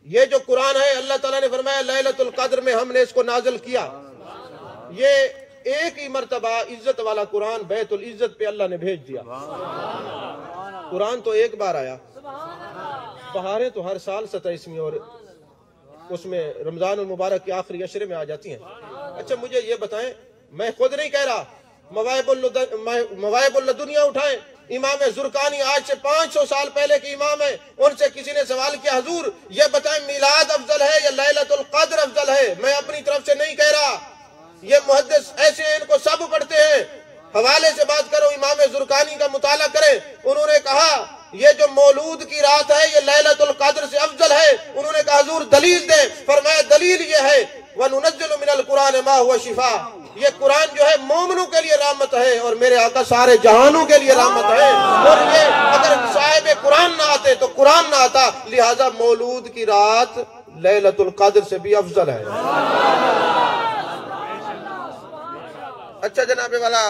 یہ جو قرآن ہے اللہ تعالیٰ نے فرمایا لیلۃ القدر میں ہم نے اس کو نازل کیا، یہ ایک ہی مرتبہ عزت والا قرآن بیت العزت پہ اللہ نے بھیج دیا۔ قرآن تو ایک بار آیا، بہاریں تو ہر سال 27ویں اور اس میں رمضان المبارک کے آخری عشرے میں آ جاتی ہیں۔ اچھا مجھے یہ بتائیں، میں خود نہیں کہہ رہا، مواہب الدنیا اٹھائیں، امام زرقانی آج سے 500 سال پہلے کے امام ہیں، ان سے کسی نے سوال کیا حضور یہ بتائیں میلاد افضل ہے یا لیلۃ القدر افضل ہے؟ میں اپنی طرف سے نہیں کہہ رہا، یہ محدث ایسے ہیں ان کو سب پڑھتے ہیں، حوالے سے بات کرو، امام زرقانی کا مطالعہ کریں، انہوں نے کہا یہ جو مولود کی رات ہے یہ لیلۃ القدر سے افضل ہے۔ انہوں نے کہا حضور دلیل دیں، فرمایا دلیل یہ ہے وَنُنَزِّلُ مِنَ الْقُرْآنِ مَا هُوَ شِفَاءٌ، یہ قرآن جو ہے مومنوں کے لیے رحمت ہے اور میرے آقا سارے جہانوں کے لیے رحمت ہے، اور یہ اگر صاحب قرآن نہ آتے تو قرآن نہ آتا، لہٰذا مولود کی رات لیلۃ القدر سے بھی افضل ہے۔ اچھا جناب والا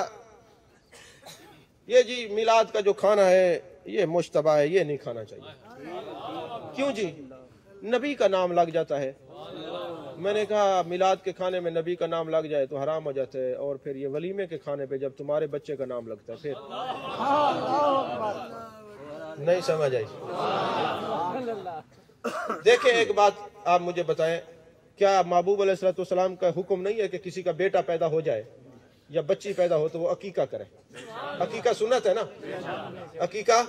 یہ جی میلاد کا جو کھانا ہے یہ مشتبہ ہے، یہ نہیں کھانا چاہیے۔ کیوں جی؟ نبی کا نام لگ جاتا ہے۔ میں نے کہا میلاد کے کھانے میں نبی کا نام لگ جائے تو حرام ہو جاتا ہے، اور پھر یہ ولیمے کے کھانے پہ جب تمہارے بچے کا نام لگتا ہے پھر نہیں سمجھ آئی۔ دیکھیں ایک بات آپ مجھے بتائیں، کیا محبوب علیہ السلام کا حکم نہیں ہے کہ کسی کا بیٹا پیدا ہو جائے یا بچی پیدا ہو تو وہ عقیقہ کرے؟ عقیقہ سنت ہے نا، عقیقہ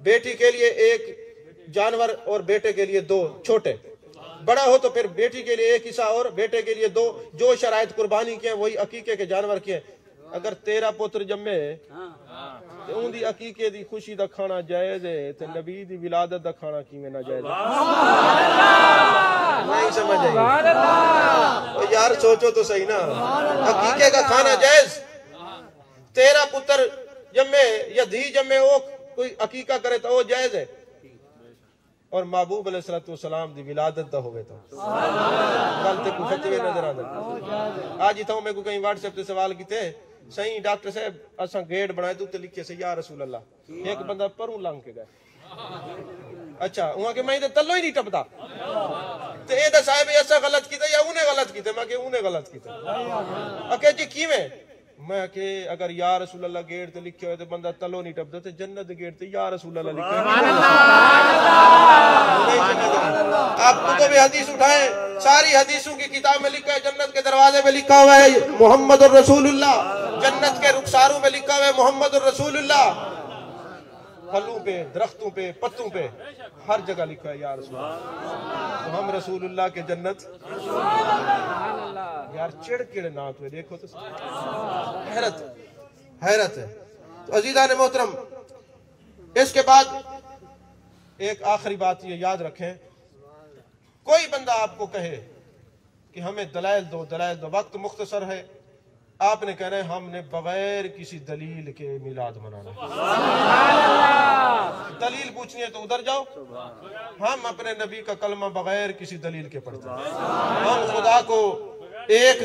بیٹی کے لیے ایک جانور اور بیٹے کے لیے 2 چھوٹے، بڑا ہو تو پھر بیٹی کے لیے 1 حصہ اور بیٹے کے لیے 2، جو شرائط قربانی کے ہیں وہی عقیقے کے جانور کے ہیں۔ اگر 13 پتر جمے تو ان دی عقیقے دی خوشی دا کھانا جائز ہے تو نبی دی ولادت دا کھانا کیویں نہ جائز ہے؟ نہیں سمجھ آئی یار، سوچو تو صحیح نا، عقیقے کا کھانا جائز، 13 پتر جمے یا دھی جمے وہ کوئی عقیقہ کرے تو وہ جائز ہے، اور محبوب علیہ السلام دی ولادت دا ہوئے تو گل تے کوئی سچوے نظر آتا۔ آج ہی تھا میں کو کہیں واٹس ایپ تے سوال کیتے، صحیح ڈاکٹر صاحب اساں گیٹ بنائے تو تے لکھے سے یا رسول اللہ، ایک بندہ پروں لنگ کے گئے، اچھا وہاں کہ میں تے تلو ہی نہیں ٹپدا تے اے دا صاحب ایسا غلط کیتا یا انہیں غلط کیتا؟ میں کہ انہیں غلط کیتا۔ کہ جی کیویں؟ میں کہ اگر یا رسول اللہ گیٹ تے لکھے ہوئے تے بندہ تلو نہیں ٹپدا تے جنت گیٹ تے یا رسول اللہ لکھے آپ کو بھی حدیث اٹھائیں، ساری حدیثوں کی کتاب میں لکھا ہے جنت کے دروازے میں لکھا ہوا ہے محمد الرسول اللہ، جنت کے رخساروں میں لکھا ہوا ہے محمد الرسول اللہ، پھلوں پہ درختوں پہ پتوں پہ ہر جگہ لکھا ہے یا رسول اللہ، تو ہم رسول اللہ کے جنت یار چڑ کڑ نہ ہوئے، دیکھو تو حیرت ہے۔ تو عزیزان محترم اس کے بعد ایک آخری بات یہ یاد رکھیں، کوئی بندہ آپ کو کہے کہ ہمیں دلائل دو، وقت مختصر ہے، آپ نے کہنا ہے ہم نے بغیر کسی دلیل کے میلاد منانا ہے۔ دلیل پوچھنی ہے تو ادھر جاؤ، ہم اپنے نبی کا کلمہ بغیر کسی دلیل کے پڑھتے ہیں، ہم خدا کو ایک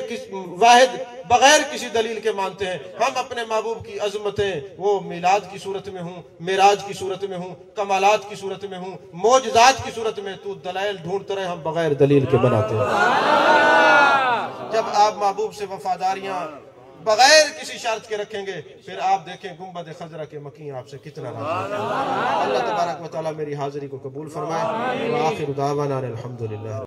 واحد بغیر کسی دلیل کے مانتے ہیں، ہم اپنے محبوب کی عظمتیں وہ میلاد کی صورت میں ہوں، معراج کی صورت میں ہوں، کمالات کی صورت میں ہوں، معجزات کی صورت میں، تو دلائل ڈھونڈتے رہے، ہم بغیر دلیل کے بناتے ہیں۔ جب آپ محبوب سے وفاداریاں بغیر کسی شرط کے رکھیں گے، پھر آپ دیکھیں گنبد خضرا کے مکی آپ سے کتنا راضی ہیں۔ اللہ تبارک و تعالیٰ میری حاضری کو قبول فرمائے۔ وآخر دعوانا الحمدللہ۔